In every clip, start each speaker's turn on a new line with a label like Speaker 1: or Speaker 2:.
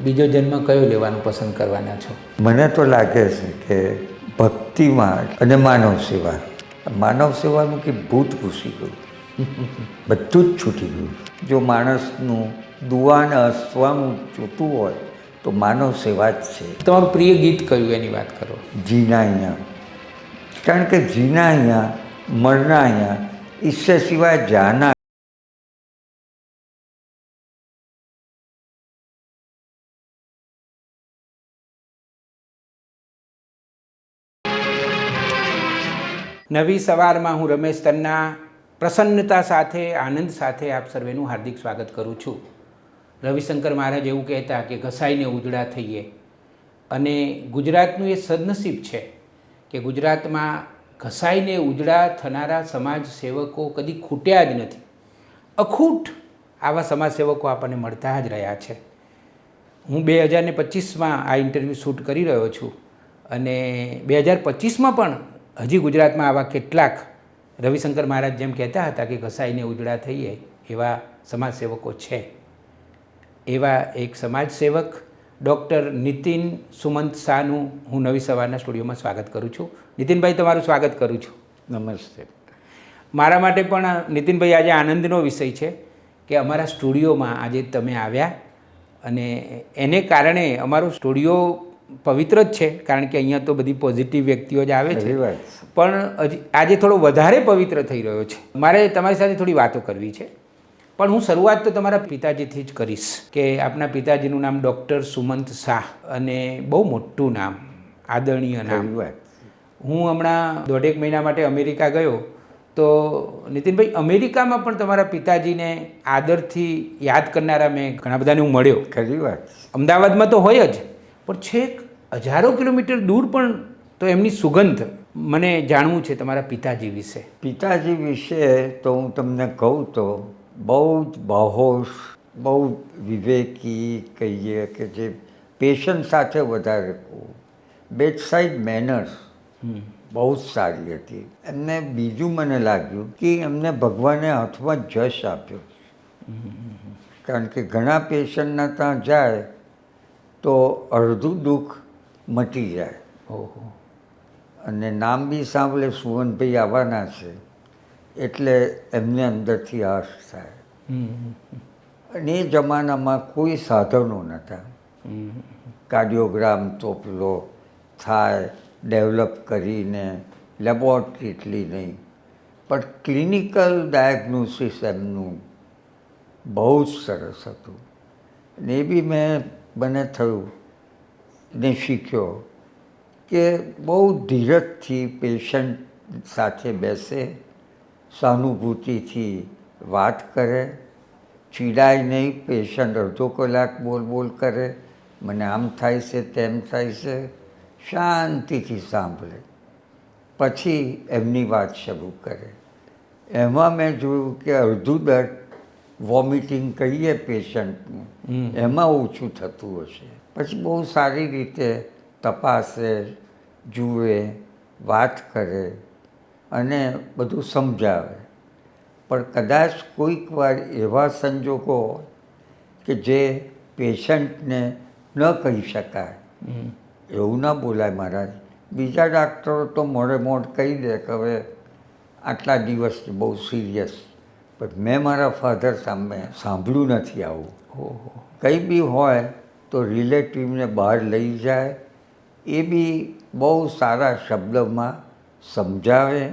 Speaker 1: બીજો જન્મ કયો લેવાનું પસંદ કરવાના છો?
Speaker 2: મને તો લાગે છે કે ભક્તિમાં અને માનવ સેવા. માનવ સેવાનું કે ભૂત ઘૂસી ગયું, બધું જ છૂટી ગયું. જો માણસનું દુઆને હસવાનું જોતું હોય તો માનવ સેવા જ છે.
Speaker 1: તમારું પ્રિય ગીત કયું એની વાત કરો?
Speaker 2: જીના અહીંયા, કારણ કે જીના અહીંયા મરના અહીંયા, ઈશ્વર સિવાય જાના.
Speaker 1: નવી સવારમાં હું રમેશ તન્ના પ્રસન્નતા સાથે આનંદ સાથે આપ સર્વેનું હાર્દિક સ્વાગત કરું છું. રવિશંકર મહારાજ એવું કહેતા કે ઘસાઈને ઉજળા થઈએ, અને ગુજરાતનું એ સદનસીબ છે કે ગુજરાતમાં ઘસાઈને ઉજળા થનારા સમાજ સેવકો કદી ખૂટ્યા જ નથી. અખૂટ આવા સમાજ સેવકો આપણને મળતા જ રહ્યા છે. હું 2025માં આ ઇન્ટરવ્યૂ શૂટ કરી રહ્યો છું, અને 2025માં પણ હજી ગુજરાતમાં આવા કેટલાક રવિશંકર મહારાજ જેમ કહેતા હતા કે ઘસાઈને ઉજળા થઈએ એવા સમાજસેવકો છે. એવા એક સમાજસેવક ડૉક્ટર નીતિન સુમંત શાહનું હું નવી સવારના સ્ટુડિયોમાં સ્વાગત કરું છું. નીતિનભાઈ, તમારું સ્વાગત કરું છું.
Speaker 2: નમસ્તે.
Speaker 1: મારા માટે પણ નીતિનભાઈ આજે આનંદનો વિષય છે કે અમારા સ્ટુડિયોમાં આજે તમે આવ્યા, અને એને કારણે અમારો સ્ટુડિયો પવિત્ર જ છે, કારણ કે અહીંયા તો બધી પોઝિટિવ વ્યક્તિઓ જ આવે છે, પણ હજી આજે થોડો વધારે પવિત્ર થઈ રહ્યો છે. મારે તમારી સાથે થોડી વાતો કરવી છે, પણ હું શરૂઆત તો તમારા પિતાજીથી જ કરીશ કે આપના પિતાજીનું નામ ડૉક્ટર સુમંત શાહ, અને બહુ મોટું નામ, આદરણીય નામ. હું હમણાં 1.5 મહિના માટે અમેરિકા ગયો તો નીતિનભાઈ, અમેરિકામાં પણ તમારા પિતાજીને આદરથી યાદ કરનારા મેં ઘણા બધાને હું મળ્યો.
Speaker 2: ખરી વાત.
Speaker 1: અમદાવાદમાં તો હોય જ, પણ છેક હજારો કિલોમીટર દૂર પણ તો એમની સુગંધ મને જાણવું છે તમારા પિતાજી વિશે.
Speaker 2: પિતાજી વિશે તો હું તમને કહું તો બહુ જ બાહોશ, બહુ વિવેકી કહીએ કે જે પેશન્ટ સાથે વધારે કહું. બેડ સાઇડ મેનર્સ બહુ જ સારી હતી. એમને બીજું મને લાગ્યું કે એમને ભગવાને હાથમાં જશ આપ્યો, કારણ કે ઘણા પેશન્ટના ત્યાં જાય તો અડધું દુઃખ મટી જાય.
Speaker 1: ઓહો.
Speaker 2: અને નામ બી સાંભળે સુવનભાઈ આવવાના છે એટલે એમને અંદરથી હર્ષ થાય. અને એ જમાનામાં કોઈ સાધનો નહોતા. કાર્ડિયોગ્રામ તો પેલો થાય ડેવલપ કરીને, લેબોરેટરી એટલી નહીં, પણ ક્લિનિકલ ડાયગ્નોસિસ એમનું બહુ જ સરસ હતું. ને એ બી મને થયું ને શીખ્યો કે બહુ ધીરજથી પેશન્ટ સાથે બેસે, સહાનુભૂતિથી વાત કરે, ચીડાય નહીં. પેશન્ટ અડધો કલાક બોલ કરે, મને આમ થાય છે તેમ થાય છે, શાંતિથી સાંભળે, પછી એમની વાત શરૂ કરે. એમાં મેં જોયું કે અડધું દર્દ વોમિટિંગ કહીએ પેશન્ટનું, એમાં ઓછું થતું હશે. પછી બહુ સારી રીતે તપાસે, જુએ, વાત કરે અને બધું સમજાવે. પણ કદાચ કોઈક વાર એવા સંજોગો કે જે પેશન્ટને ન કહી શકાય, એવું ના બોલાય મહારાજ. બીજા ડાક્ટરો તો મોડે મોડ કહી દે કે હવે આટલા દિવસથી બહુ સિરિયસ, પણ મેં મારા ફાધર સામે સાંભળ્યું નથી આવું. કંઈ બી હોય તો રિલેટિવને બહાર લઈ જાય, એ બી બહુ સારા શબ્દમાં સમજાવે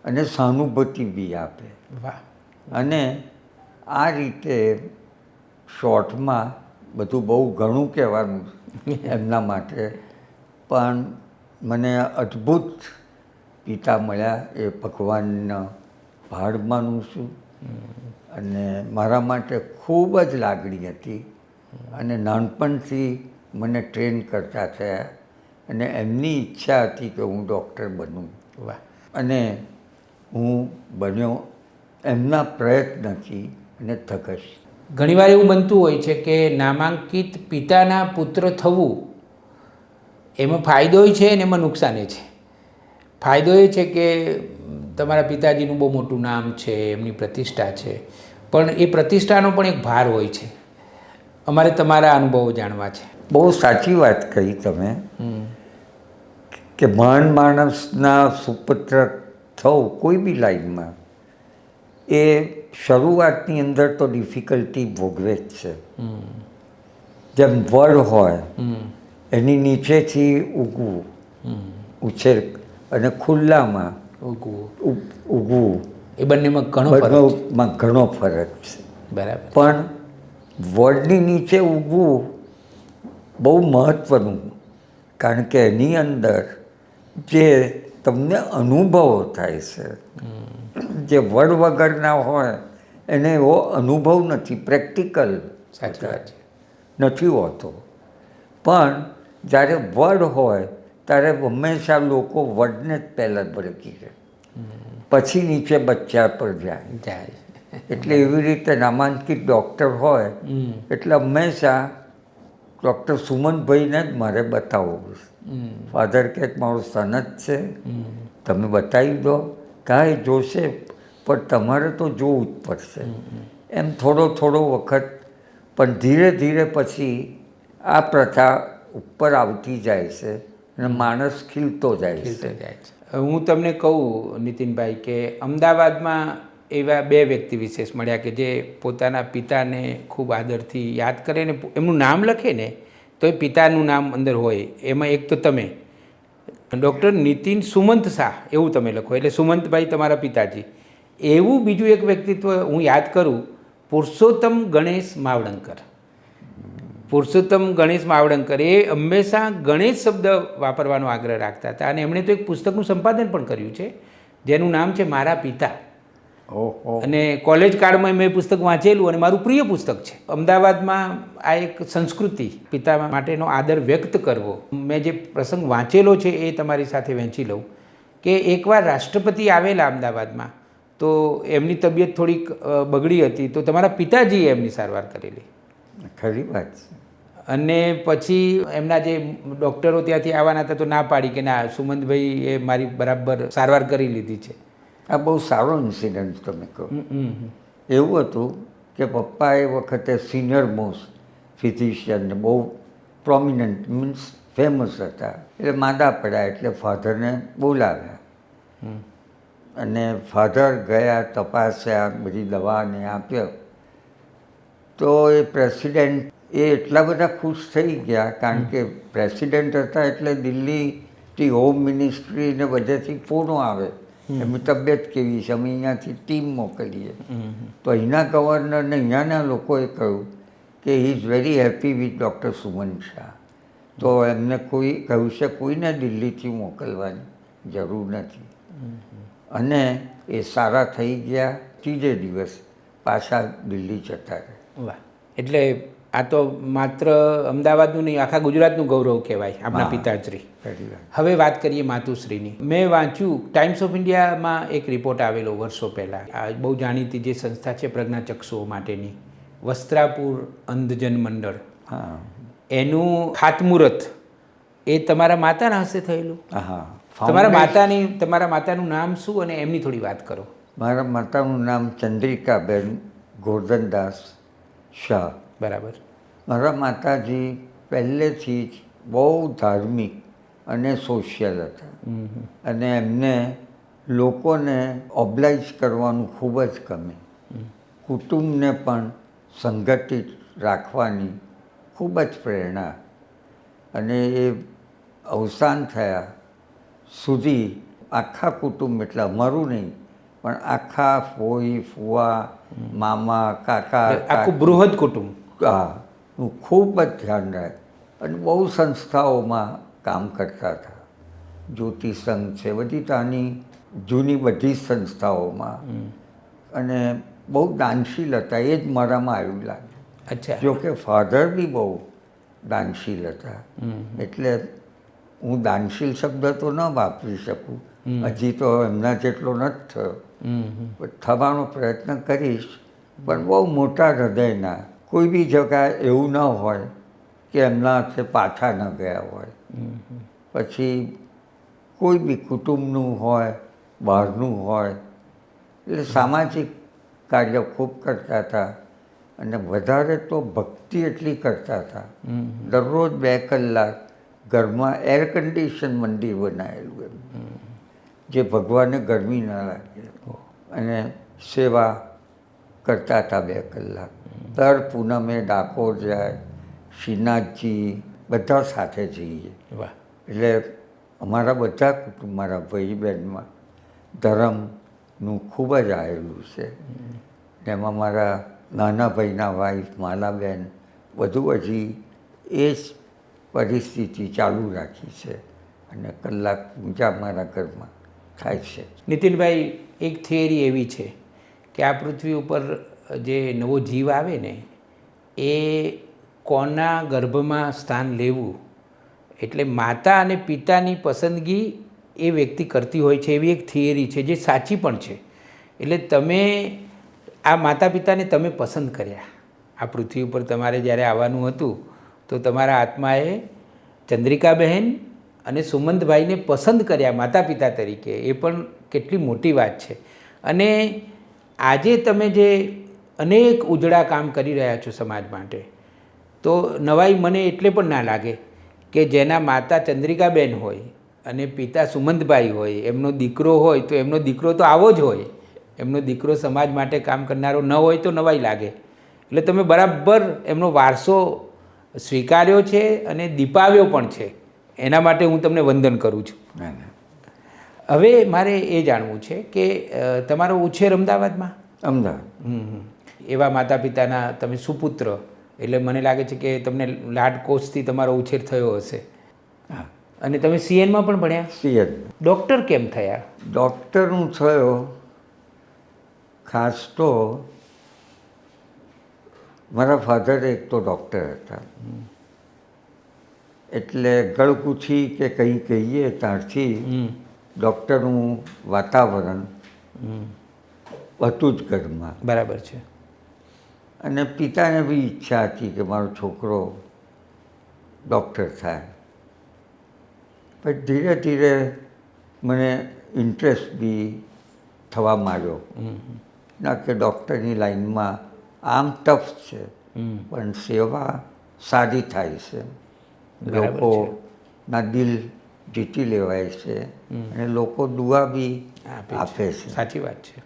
Speaker 2: અને સહાનુભૂતિ બી આપે. અને આ રીતે શોર્ટમાં બધું બહુ ઘણું કહેવાનું એમના માટે, પણ મને અદ્ભુત પિતા મળ્યા એ ભગવાનના ભાડ માનું છું. અને મારા માટે ખૂબ જ લાગણી હતી, અને નાનપણથી મને ટ્રેન કરતા થયા, અને એમની ઈચ્છા હતી કે હું ડૉક્ટર બનું. અને હું બન્યો એમના પ્રયત્નથી અને ધગશ.
Speaker 1: ઘણીવાર એવું બનતું હોય છે કે નામાંકિત પિતાના પુત્ર થવું, એમાં ફાયદોય છે અને એમાં નુકસાને છે. ફાયદો એ છે કે તમારા પિતાજીનું બહુ મોટું નામ છે, એમની પ્રતિષ્ઠા છે, પણ એ પ્રતિષ્ઠાનો પણ એક ભાર હોય છે. અમારે તમારા અનુભવો જાણવા છે.
Speaker 2: બહુ સાચી વાત કહી તમે કે મહાન માણસના સુપુત્ર થવું કોઈ બી લાઈનમાં એ શરૂઆતની અંદર તો ડિફિકલ્ટી ભોગવે જ છે. જેમ વડ હોય એની નીચેથી ઉગવું ઉછેર અને ખુલ્લામાં ઉગવું
Speaker 1: એ બંનેમાં ઘણો ફરક છે.
Speaker 2: બંનેમાં ઘણો ફરક છે.
Speaker 1: બરાબર.
Speaker 2: પણ વડની નીચે ઉગવું બહુ મહત્ત્વનું, કારણ કે એની અંદર જે તમને અનુભવો થાય છે, જે વડ વગરના હોય એને એવો અનુભવ નથી, પ્રેક્ટિકલ
Speaker 1: સાચી વાત છે.
Speaker 2: નથી હોતો. પણ જ્યારે વડ હોય ત્યારે હંમેશા લોકો વડને જ પહેલાં ભડકી રહે, પછી નીચે બચ્ચા પર જાય. એટલે એવી રીતે નામાંકિત ડૉક્ટર હોય એટલે હંમેશા ડૉક્ટર સુમનભાઈને જ મારે બતાવવું. ફાધર કહે મારું સન જ છે, તમે બતાવી દો. કાંઈ જોશે પણ તમારે તો જોવું જ પડશે. એમ થોડો વખત, પણ ધીરે ધીરે પછી આ પ્રથા ઉપર આવતી જાય છે અને માણસ ખીલતો જાય છે.
Speaker 1: હું તમને કહું નીતિનભાઈ કે અમદાવાદમાં એવા બે વ્યક્તિ વિશેષ મળ્યા કે જે પોતાના પિતાને ખૂબ આદરથી યાદ કરે ને એમનું નામ લખે ને તો એ પિતાનું નામ અંદર હોય. એમાં એક તો તમે ડૉક્ટર નીતિન સુમંત શાહ એવું તમે લખો એટલે સુમંતભાઈ તમારા પિતાજી. એવું બીજું એક વ્યક્તિત્વ હું યાદ કરું, પુરુષોત્તમ ગણેશ માવડંકર. પુરુષોત્તમ ગણેશ માવડંકર એ હંમેશા ગણેશ શબ્દ વાપરવાનો આગ્રહ રાખતા હતા અને એમણે તો એક પુસ્તકનું સંપાદન પણ કર્યું છે જેનું નામ છે મારા પિતા. અને કોલેજ કાળમાં મેં પુસ્તક વાંચેલું અને મારું પ્રિય પુસ્તક છે. અમદાવાદમાં આ એક સંસ્કૃતિ પિતા માટેનો આદર વ્યક્ત કરવો, મેં જે પ્રસંગ વાંચેલો છે એ તમારી સાથે વહેંચી લઉં કે એકવાર રાષ્ટ્રપતિ આવેલા અમદાવાદમાં તો એમની તબિયત થોડીક બગડી હતી તો તમારા પિતાજીએ એમની સારવાર કરેલી.
Speaker 2: ખરી વાત છે.
Speaker 1: અને પછી એમના જે ડૉક્ટરો ત્યાંથી આવવાના હતા તો ના પાડી કે ના સુમંતભાઈ એ મારી બરાબર સારવાર કરી લીધી છે.
Speaker 2: આ બહુ સારો ઇન્સિડન્ટ તમે કહો. એવું હતું કે પપ્પા એ વખતે સિનિયર મોસ્ટ ફિઝિશિયન બહુ પ્રોમિનન્ટ મીન્સ ફેમસ હતા. એટલે માંદા પડ્યા એટલે ફાધરને બોલાવ્યા અને ફાધર ગયા, તપાસ્યા, બધી દવાને આપ્યો. તો એ પ્રેસિડેન્ટ એટલા બધા ખુશ થઈ ગયા, કારણ કે પ્રેસિડેન્ટ હતા એટલે દિલ્હીથી હોમ મિનિસ્ટ્રી ને બધેથી ફોનો આવે એમની તબિયત કેવી છે, અમે અહીંયાથી ટીમ મોકલીએ. તો અહીંના ગવર્નરને અહીંયાના લોકોએ કહ્યું કે he is very happy with doctor Suman Shah. તો એમને કોઈ કહ્યું છે કોઈને દિલ્હીથી મોકલવાની જરૂર નથી. અને એ સારા થઈ ગયા. ત્રીજે દિવસ પાછા દિલ્હી જતા રહ્યા.
Speaker 1: વાહ! એટલે આ તો માત્ર અમદાવાદનું નહીં આખા ગુજરાતનું ગૌરવ કહેવાય આપણા પિતાશ્રી. હવે વાત કરીએ માતુશ્રીની. મેં વાંચ્યું ટાઈમ્સ ઓફ ઇન્ડિયામાં એક રિપોર્ટ આવેલો વર્ષો પહેલાં. આ બહુ જાણીતી જે સંસ્થા છે પ્રજ્ઞાચક્ષુઓ માટેની, વસ્ત્રાપુર અંધજન મંડળ, એનું ખાતમુહૂર્ત એ તમારા માતાના હસ્તે થયેલું. તમારા માતાનું નામ શું અને એમની થોડી વાત કરો.
Speaker 2: મારા માતાનું નામ ચંદ્રિકાબેન ગોરધનદાસ શાહ.
Speaker 1: બરાબર.
Speaker 2: મારા માતાજી પહેલેથી જ બહુ ધાર્મિક અને સોશિયલ હતા અને એમને લોકોને ઓબ્લાઇઝ કરવાનું ખૂબ જ ગમે. કુટુંબને પણ સંગઠિત રાખવાની ખૂબ જ પ્રેરણા. અને એ અવસાન થયા સુધી આખા કુટુંબ, એટલે અમારું નહીં પણ આખા ફોઈ, ફુવા, મામા, કાકા,
Speaker 1: આખું બૃહદ કુટુંબ
Speaker 2: નું ખૂબ જ ધ્યાન રાખે. અને બહુ સંસ્થાઓમાં કામ કરતા હતા. જ્યોતિ સંઘ છે, બધી ત્યાંની જૂની બધી સંસ્થાઓમાં. અને બહુ દાનશીલ હતા, એ જ મારામાં આવ્યું લાગે.
Speaker 1: અચ્છા.
Speaker 2: જોકે ફાધર બી બહુ દાનશીલ હતા. એટલે હું દાનશીલ શબ્દ તો ન વાપરી શકું, હજી તો એમના જેટલો નથી થયો, થવાનો પ્રયત્ન કરીશ. પણ બહુ મોટા હૃદયના. કોઈ બી જગ્યાએ એવું ન હોય કે એમના હાથે પાછા ન ગયા હોય. પછી કોઈ બી કુટુંબનું હોય, બહારનું હોય, એટલે સામાજિક કાર્ય ખૂબ કરતા હતા. અને વધારે તો ભક્તિ એટલી કરતા હતા. દરરોજ 2 કલાક ઘરમાં એર કન્ડિશન મંદિર બનાવેલું એમ, જે ભગવાનને ગરમી ના લાગે, અને સેવા કરતા હતા 2 કલાક. દર પૂનમે ડાકોર જાય, શ્રીનાથજી બધા સાથે જઈએ.
Speaker 1: વાહ.
Speaker 2: એટલે અમારા બધા કુટુંબ, મારા ભાઈ બહેનમાં ધર્મનું ખૂબ જ આવેલું છે. એમાં મારા નાના ભાઈના વાઈફ માલાબેન બધું હજી એ જ પરિસ્થિતિ ચાલુ રાખી છે, અને કલાક પૂજા મારા ઘરમાં થાય છે.
Speaker 1: નીતિનભાઈ, એક થિયરી એવી છે કે આ પૃથ્વી ઉપર જે નવો જીવ આવે ને એ કોના ગર્ભમાં સ્થાન લેવું, એટલે માતા અને પિતાની પસંદગી એ વ્યક્તિ કરતી હોય છે, એવી એક થિયરી છે જે સાચી પણ છે. એટલે તમે આ માતા પિતાને તમે પસંદ કર્યા. આ પૃથ્વી ઉપર તમારે જ્યારે આવવાનું હતું તો તમારા આત્માએ ચંદ્રિકાબહેન અને સુમંતભાઈને પસંદ કર્યા માતા પિતા તરીકે. એ પણ કેટલી મોટી વાત છે. અને આજે તમે જે અનેક ઉજળા કામ કરી રહ્યા છો સમાજ માટે, તો નવાઈ મને એટલે પણ ના લાગે કે જેના માતા ચંદ્રિકાબેન હોય અને પિતા સુમંતભાઈ હોય, એમનો દીકરો હોય તો એમનો દીકરો તો આવો જ હોય. એમનો દીકરો સમાજ માટે કામ કરનારો ન હોય તો નવાઈ લાગે. એટલે તમે બરાબર એમનો વારસો સ્વીકાર્યો છે અને દીપાવ્યો પણ છે. એના માટે હું તમને વંદન કરું છું.
Speaker 2: ના ના,
Speaker 1: હવે મારે એ જાણવું છે કે તમારો ઉછેર અમદાવાદમાં?
Speaker 2: અમદાવાદ.
Speaker 1: એવા માતા પિતાના તમે સુપુત્ર, એટલે મને લાગે છે કે તમને લાડકોશથી તમારો ઉછેર થયો હશે.
Speaker 2: હા.
Speaker 1: અને તમે સીએનમાં પણ ભણ્યા?
Speaker 2: સીએન.
Speaker 1: ડૉક્ટર કેમ થયા?
Speaker 2: ડૉક્ટર હું થયો ખાસ તો મારા ફાધર એક તો ડૉક્ટર હતા, એટલે ગળગુથી કે કંઈ કહીએ ત્યારથી ડૉક્ટરનું વાતાવરણ હતું જ ઘરમાં.
Speaker 1: બરાબર છે.
Speaker 2: અને પિતાને બી ઈચ્છા હતી કે મારો છોકરો ડૉક્ટર થાય. પણ ધીરે ધીરે મને ઇન્ટરેસ્ટ બી થવા માંડ્યો. ના કે ડૉક્ટરની લાઈનમાં આમ ટફ છે, પણ સેવા સારી થાય છે, લોકોના દિલ જીતી લેવાય છે, અને લોકો દુઆ બી આપે છે.
Speaker 1: સાચી વાત છે.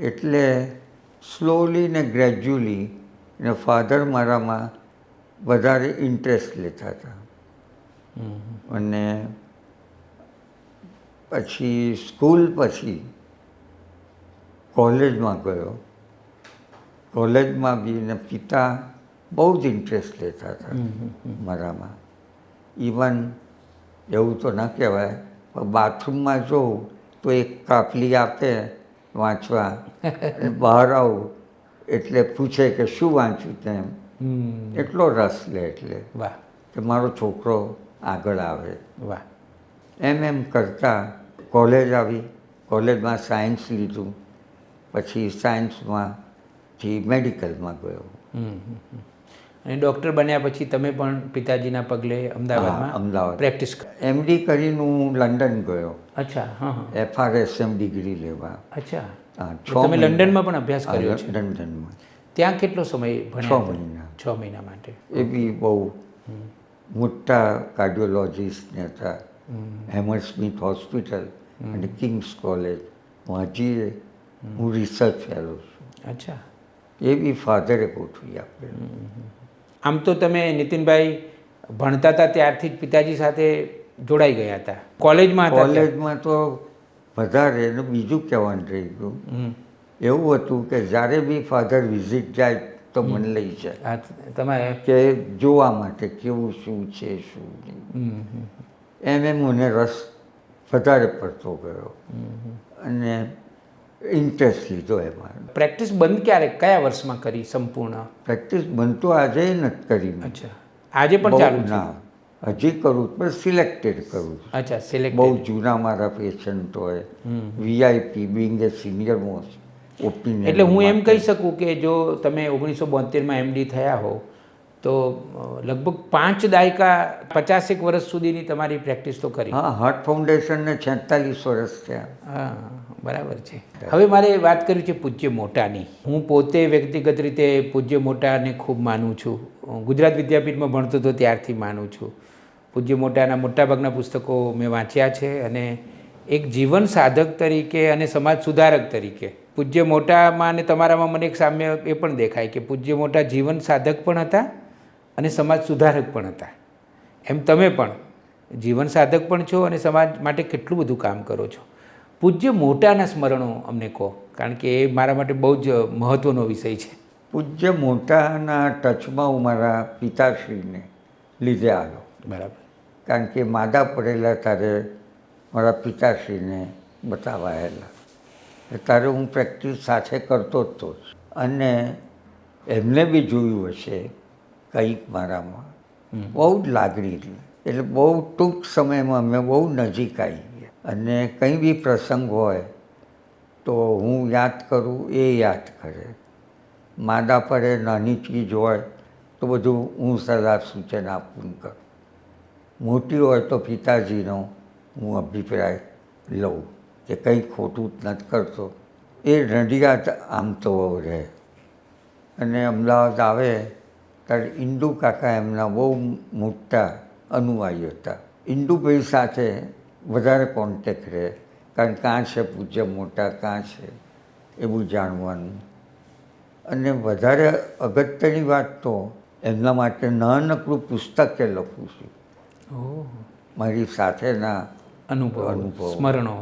Speaker 2: એટલે સ્લોલી ને ગ્રેજ્યુઅલી ને ફાધર મારામાં વધારે ઇન્ટરેસ્ટ લેતા હતા. અને પછી સ્કૂલ પછી કોલેજમાં ગયો. કોલેજમાં બી ને પિતા બહુ જ ઇન્ટરેસ્ટ લેતા હતા મારામાં. ઇવન એવું તો ના કહેવાય, પણ બાથરૂમમાં જોઉં તો એક કાપલી આપે વાંચવા, અને બહાર આવું એટલે પૂછે કે શું વાંચ્યું તેમ. એટલો રસ લે એટલે
Speaker 1: વાહ,
Speaker 2: કે મારો છોકરો આગળ આવે.
Speaker 1: વાહ.
Speaker 2: એમ કરતાં કોલેજ આવી. કોલેજમાં સાયન્સ લીધું, પછી સાયન્સમાંથી મેડિકલમાં ગયો.
Speaker 1: અને ડૉક્ટર બન્યા પછી તમે પણ પિતાજીના પગલે અમદાવાદમાં
Speaker 2: અમદાવાદ
Speaker 1: પ્રેક્ટિસ કરી?
Speaker 2: એમડી કરીને હું લંડન ગયો.
Speaker 1: અચ્છા. હા હા.
Speaker 2: FRSM ડિગ્રી લેવા.
Speaker 1: અચ્છા.
Speaker 2: હા,
Speaker 1: તમે લંડનમાં પણ અભ્યાસ કર્યો છે?
Speaker 2: લંડનમાં.
Speaker 1: ત્યાં કેટલો સમય ભણ્યા?
Speaker 2: 6 મહિના.
Speaker 1: 6 મહિના માટે.
Speaker 2: એ બી બહુ મોટા કાર્ડિયોલોજીસ્ટને હતા. હેમરસ્મિથ હોસ્પિટલ અને કિંગ્સ કોલેજ, હજી હું રિસર્ચ ફેલો છું.
Speaker 1: અચ્છા.
Speaker 2: એ બી ફાધરે ગોઠવી આપેલું.
Speaker 1: આમ તો તમે નીતિનભાઈ ભણતા હતા ત્યારથી જ પિતાજી સાથે જોડાઈ ગયા હતા? કોલેજમાં હતા?
Speaker 2: કોલેજમાં તો વધારે. અને બીજું કહેવાનું રહી ગયું, એવું હતું કે જ્યારે બી ફાધર વિઝિટ જાય તો મને લઈ જાય.
Speaker 1: તમારે
Speaker 2: કે જોવા માટે કેવું શું છે શું નહીં. એમ મને રસ વધારે પડતો ગયો અને ઇન્ટરેસ્ટ લીધો એમાં.
Speaker 1: પ્રેક્ટિસ બંધ ક્યારે, કયા વર્ષમાં કરી સંપૂર્ણ?
Speaker 2: પ્રેક્ટિસ બંધ તો આજે નથી કરી મેં.
Speaker 1: અચ્છા. આજે પણ ચાલુ છે?
Speaker 2: ના, હજી કરું પણ સિલેક્ટેડ કરું.
Speaker 1: અચ્છા, સિલેક્ટ.
Speaker 2: બહુ જૂના મારા પેશન્ટ હોય, VIP બિંગ એ સિનિયર મોસ્ટ ઓપિનિયન.
Speaker 1: એટલે હું એમ કહી શકું કે જો તમે 1972માં MD થયા હો તો લગભગ 5 દાયકા 50 વર્ષ સુધીની તમારી પ્રેક્ટિસ તો કરી.
Speaker 2: હા, હાર્ટ ફાઉન્ડેશનને 46 વર્ષ થયા.
Speaker 1: હા, બરાબર છે. હવે મારે વાત કરવી છે પૂજ્ય મોટાની. હું પોતે વ્યક્તિગત રીતે પૂજ્ય મોટાને ખૂબ માનું છું. ગુજરાત વિદ્યાપીઠમાં ભણતો હતો ત્યારથી માનું છું. પૂજ્ય મોટાના મોટાભાગના પુસ્તકો મેં વાંચ્યા છે અને એક જીવન સાધક તરીકે અને સમાજ સુધારક તરીકે પૂજ્ય મોટામાં અને તમારામાં મને એક સામ્ય એ પણ દેખાય કે પૂજ્ય મોટા જીવન સાધક પણ હતા અને સમાજ સુધારક પણ હતા. એમ તમે પણ જીવન સાધક પણ છો અને સમાજ માટે કેટલું બધું કામ કરો છો. પૂજ્ય મોટાના સ્મરણો અમને કહો, કારણ કે એ મારા માટે બહુ જ મહત્ત્વનો વિષય છે.
Speaker 2: પૂજ્ય મોટાના ટચમાં હું મારા પિતાશ્રીને લીધે આવ્યો.
Speaker 1: બરાબર.
Speaker 2: કારણ કે માદા પડેલા ત્યારે મારા પિતાશ્રીને બતાવાયેલા, ત્યારે હું પ્રેક્ટિસ સાથે કરતો જ હતો. અને એમને બી જોયું હશે કંઈક મારામાં બહુ જ લાગણી હતી. એટલે બહુ ટૂંક સમયમાં અમે બહુ નજીક આવી ગયા. અને કંઈ બી પ્રસંગ હોય તો હું યાદ કરું, એ યાદ કરે. માદા પડે નાની ચીજ હોય તો બધું હું સલાહ સૂચન આપું કરું. મોટી હોય તો પિતાજીનો હું અભિપ્રાય લઉં કે કંઈ ખોટું જ નથી કરતો. એ નડિયાદ આમ તો રહે અને અમદાવાદ આવે ત્યારે ઇન્દુ કાકા એમના બહુ મોટા અનુયાયી હતા. ઇન્દુભાઈ સાથે વધારે કોન્ટેક્ટ રહે, કારણ કાં છે પૂજ્ય મોટા, કાં છે એવું જાણવાનું. અને વધારે અગત્યની વાત તો એમના માટે નાનકડું પુસ્તકે લખું છું, મારી સાથેના
Speaker 1: અનુભવ સ્મરણો.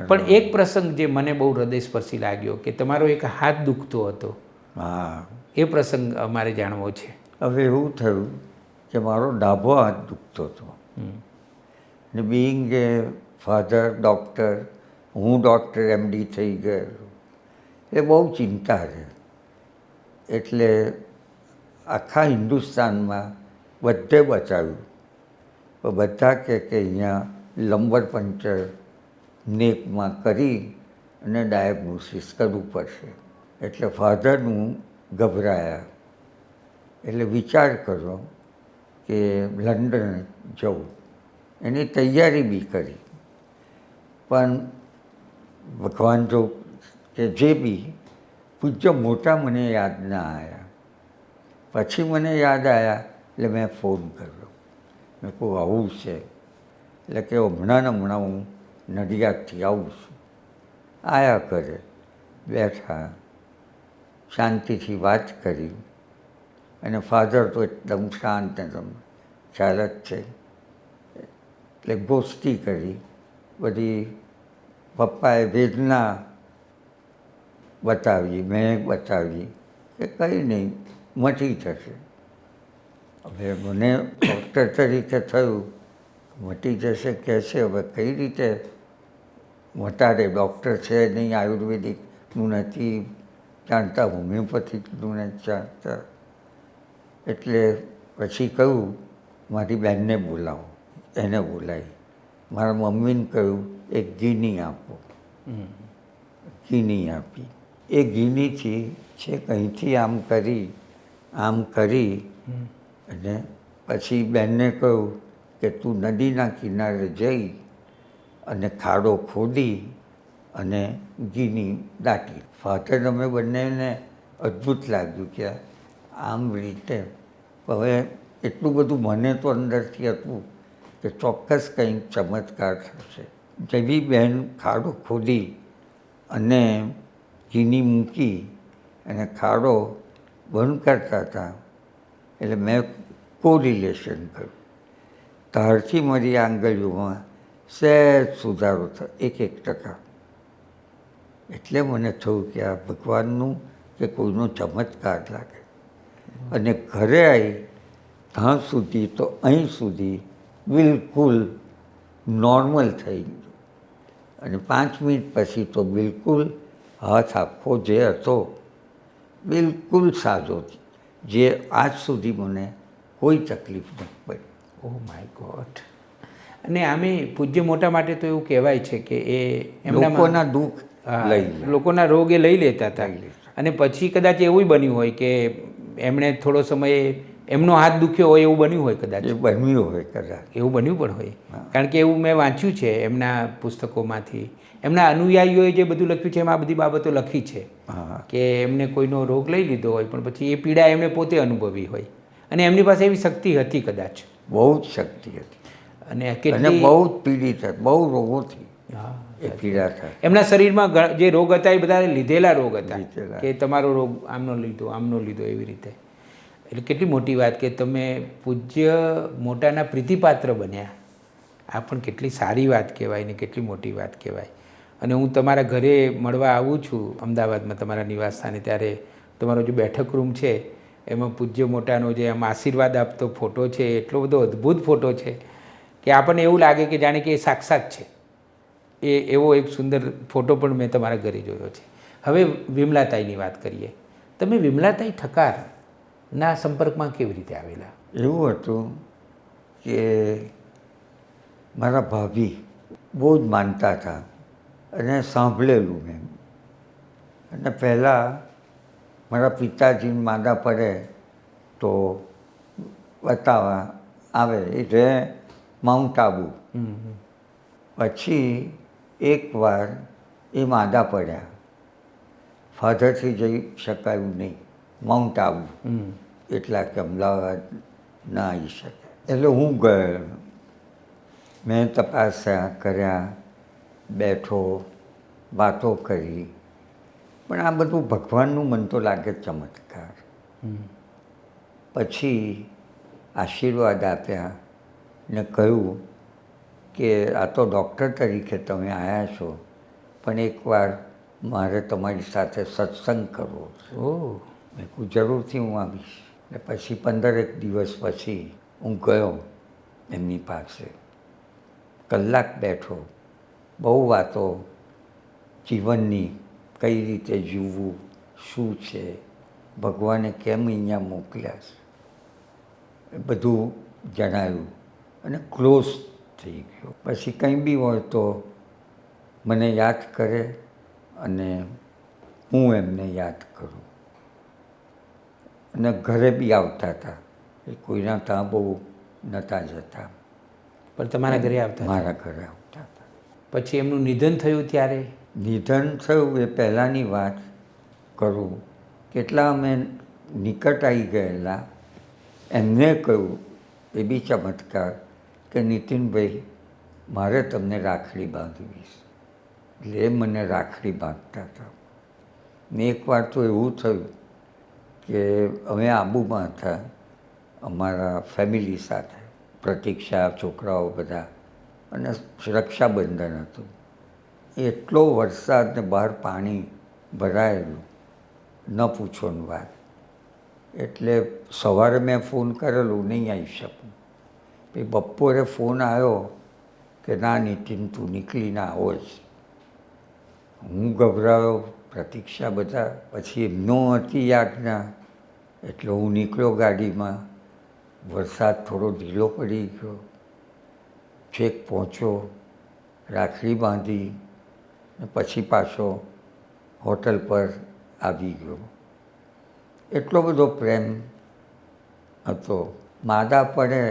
Speaker 1: પણ એક પ્રસંગ જે મને બહુ હૃદયસ્પર્શી લાગ્યો કે તમારો એક હાથ દુખતો હતો.
Speaker 2: હા,
Speaker 1: એ પ્રસંગ અમારે જાણવો છે.
Speaker 2: હવે એવું થયું કે મારો ડાબો હાથ દુખતો હતો ને બિંગ એ ફાધર ડૉક્ટર, હું ડૉક્ટર MD થઈ ગયેલો, એ બહુ ચિંતા રહે. એટલે આખા હિન્દુસ્તાનમાં બધે બચાવ્યું, તો બધા કે અહીંયા લંબર પંચર નેકમાં કરી અને ડાયગ્નોસિસ કરવું પડશે. એટલે ફાધરનું ગભરાયા. એટલે વિચાર કર્યો કે લંડન જવું. એની તૈયારી બી કરી, પણ ભગવાન જો કે જે બી પૂજ્ય મોટા મને યાદ ના આવ્યા. પછી મને યાદ આવ્યા એટલે મેં ફોન કર્યો. મેં કહું આવું છે, એટલે કે હમણાં ને હમણાં હું નડિયાદથી આવું છું. આયા કરે, બેઠા, શાંતિથી વાત કરી. અને ફાધર તો એકદમ શાંત, ને તમે ખ્યાલ જ છે. એટલે ગોષ્ઠી કરી બધી. પપ્પાએ વેદના બતાવી, મેં બતાવી કે કંઈ નહીં, મટી જશે. હવે મને ડૉક્ટર તરીકે થયું, મટી જશે કહે છે, હવે કઈ રીતે મટાડે? ડૉક્ટર છે નહીં, આયુર્વેદિકનું નથી જાણતા, હોમિયોપેથિકનું નથી જાણતા. એટલે પછી કહ્યું મારી બહેનને બોલાવો. એને બોલાવી. મારા મમ્મીને કહ્યું એક ગીની આપો. ગીની આપી. એ ગીનીથી છેક અહીંથી આમ કરી અને પછી બેનને કહ્યું કે તું નદીના કિનારે જઈ અને ખાડો ખોદી અને ગીની દાટી. ફાધર અમે બંનેને અદ્ભુત લાગ્યું કે આમ રીતે. હવે એટલું બધું મને તો અંદરથી હતું કે ચોક્કસ કંઈક ચમત્કાર થશે. જેવી બહેન ખાડો ખોદી અને ઘીની મૂકી અને ખાડો બંધ કરતા હતા, એટલે મેં કોરિલેશન કર્યું. ત્યારથી મારી આંગળીઓમાં સહેજ સુધારો થયો, 1%. એટલે મને થયું કે આ ભગવાનનું કે કોઈનો ચમત્કાર લાગે. અને ઘરે આવી ત્યાં સુધી તો અહીં સુધી બિલકુલ નોર્મલ થઈ ગયું. અને 5 મિનિટ પછી તો બિલકુલ હાથ આખો જે હતો બિલકુલ સાજો, જે આજ સુધી મને કોઈ તકલીફ નથી પડી.
Speaker 1: Oh my God. અને આમે પૂજ્ય મોટા માટે તો એવું કહેવાય છે કે એ
Speaker 2: લોકોના દુઃખ લઈ લે,
Speaker 1: લોકોના રોગ એ લઈ લેતા હતા.
Speaker 2: લઈ લેતા.
Speaker 1: અને પછી કદાચ એવું બન્યું હોય કે એમણે થોડો સમય એમનો હાથ દુખ્યો હોય એવું બન્યું હોય કદાચ,
Speaker 2: એ બન્યું હોય કદાચ.
Speaker 1: એવું બન્યું પણ હોય. કારણ કે એવું મેં વાંચ્યું છે એમના પુસ્તકોમાંથી, એમના અનુયાયીઓએ જે બધું લખ્યું છે એમાં આ બધી બાબતો લખી છે
Speaker 2: હા,
Speaker 1: કે એમને કોઈનો રોગ લઈ લીધો હોય પણ પછી એ પીડા એમણે પોતે અનુભવી હોય અને એમની પાસે એવી શક્તિ હતી કદાચ.
Speaker 2: બહુ જ શક્તિ હતી
Speaker 1: અને
Speaker 2: અને
Speaker 1: કેટલી
Speaker 2: બહુ જ પીડિત હતા, બહુ રોગોથી
Speaker 1: હા,
Speaker 2: એ પીડા થાય.
Speaker 1: એમના શરીરમાં જે રોગ હતા એ બધા લીધેલા રોગ હતા
Speaker 2: લીધેલા.
Speaker 1: કે તમારો રોગ આમનો લીધો એવી રીતે. એટલે કેટલી મોટી વાત કે તમે પૂજ્ય મોટાના પ્રીતિપાત્ર બન્યા, આ પણ કેટલી સારી વાત કહેવાય ને કેટલી મોટી વાત કહેવાય. અને હું તમારા ઘરે મળવા આવું છું અમદાવાદમાં તમારા નિવાસસ્થાને, ત્યારે તમારો જે બેઠક રૂમ છે એમાં પૂજ્ય મોટાનો જે આમ આશીર્વાદ આપતો ફોટો છે, એટલો બધો અદ્ભુત ફોટો છે કે આપણને એવું લાગે કે જાણે કે એ સાક્ષાત છે. એવો એક સુંદર ફોટો પણ મેં તમારા ઘરે જોયો છે. હવે વિમલાતાઈની વાત કરીએ. તમે વિમલાતાઈ ઠક્કરના સંપર્કમાં કેવી રીતે આવેલા?
Speaker 2: એવું હતું કે મારા ભાભી બહુ જ માનતા હતા અને સાંભળેલું મેં. અને પહેલાં મારા પિતાજીને માંદા પડે તો બતાવવા આવે, એ રહે માઉન્ટ આબુ. પછી એકવાર એ માંદા પડ્યા, ફાધરથી જઈ શકાયું નહીં માઉન્ટ આબુ, એટલા કે અમદાવાદ ના આવી શકે. એટલે હું ગયો, મેં તપાસ્યા કર્યા, બેઠો, વાતો કરી, પણ આ બધું ભગવાનનું મન તો લાગે ચમત્કાર. પછી આશીર્વાદ આપ્યા ને કહ્યું કે આ તો ડૉક્ટર તરીકે તમે આવ્યા છો, પણ એકવાર મારે તમારી સાથે સત્સંગ કરવો છે.
Speaker 1: ઓહ,
Speaker 2: મેં કહ્યું જરૂરથી હું આવીશ. ને પછી 15 દિવસ પછી હું ગયો એમની પાસે. કલાક બેઠો, બહુ વાતો જીવનની, કઈ રીતે જીવવું, શું છે, ભગવાને કેમ અહીંયા મોકલ્યા છે, એ બધું જણાવ્યું અને ક્લોઝ થઈ ગયો. પછી કંઈ બી હોય તો મને યાદ કરે અને હું એમને યાદ કરું. અને ઘરે બી આવતા હતા, એ કોઈના ત્યાં બહુ નહોતા જતા,
Speaker 1: પણ તમારા ઘરે આવતા હતા.
Speaker 2: મારા ઘરે આવતા હતા.
Speaker 1: પછી એમનું નિધન થયું ત્યારે?
Speaker 2: નિધન થયું એ પહેલાંની વાત કરું. કેટલા અમે નિકટ આવી ગયેલા. એમને કહ્યું, એ બી ચમત્કાર, કે નીતિનભાઈ મારે તમને રાખડી બાંધવી છે. એટલે એ મને રાખડી બાંધતા હતા. ને એકવાર તો એવું થયું કે અમે આબુમાં હતા અમારા ફેમિલી સાથે, પ્રતીક્ષા, છોકરાઓ બધા, અને રક્ષાબંધન હતું. એટલો વરસાદ ને બહાર પાણી ભરાયેલું, ન પૂછોની વાત. એટલે સવારે મેં ફોન કરેલું, નહીં આવી શકું. પછી બપોરે ફોન આવ્યો કે ના નીતિન તું નીકળીને આવો જ. હું ગભરાયો, પ્રતીક્ષા બધા. પછી એમનો હતી આજ્ઞા એટલે હું નીકળ્યો ગાડીમાં. વરસાદ થોડો ઢીલો પડી ગયો, છેક પહોંચ્યો, રાખડી બાંધી ને પછી પાછો હોટલ પર આવી ગયો. એટલો બધો પ્રેમ હતો. માદા પડે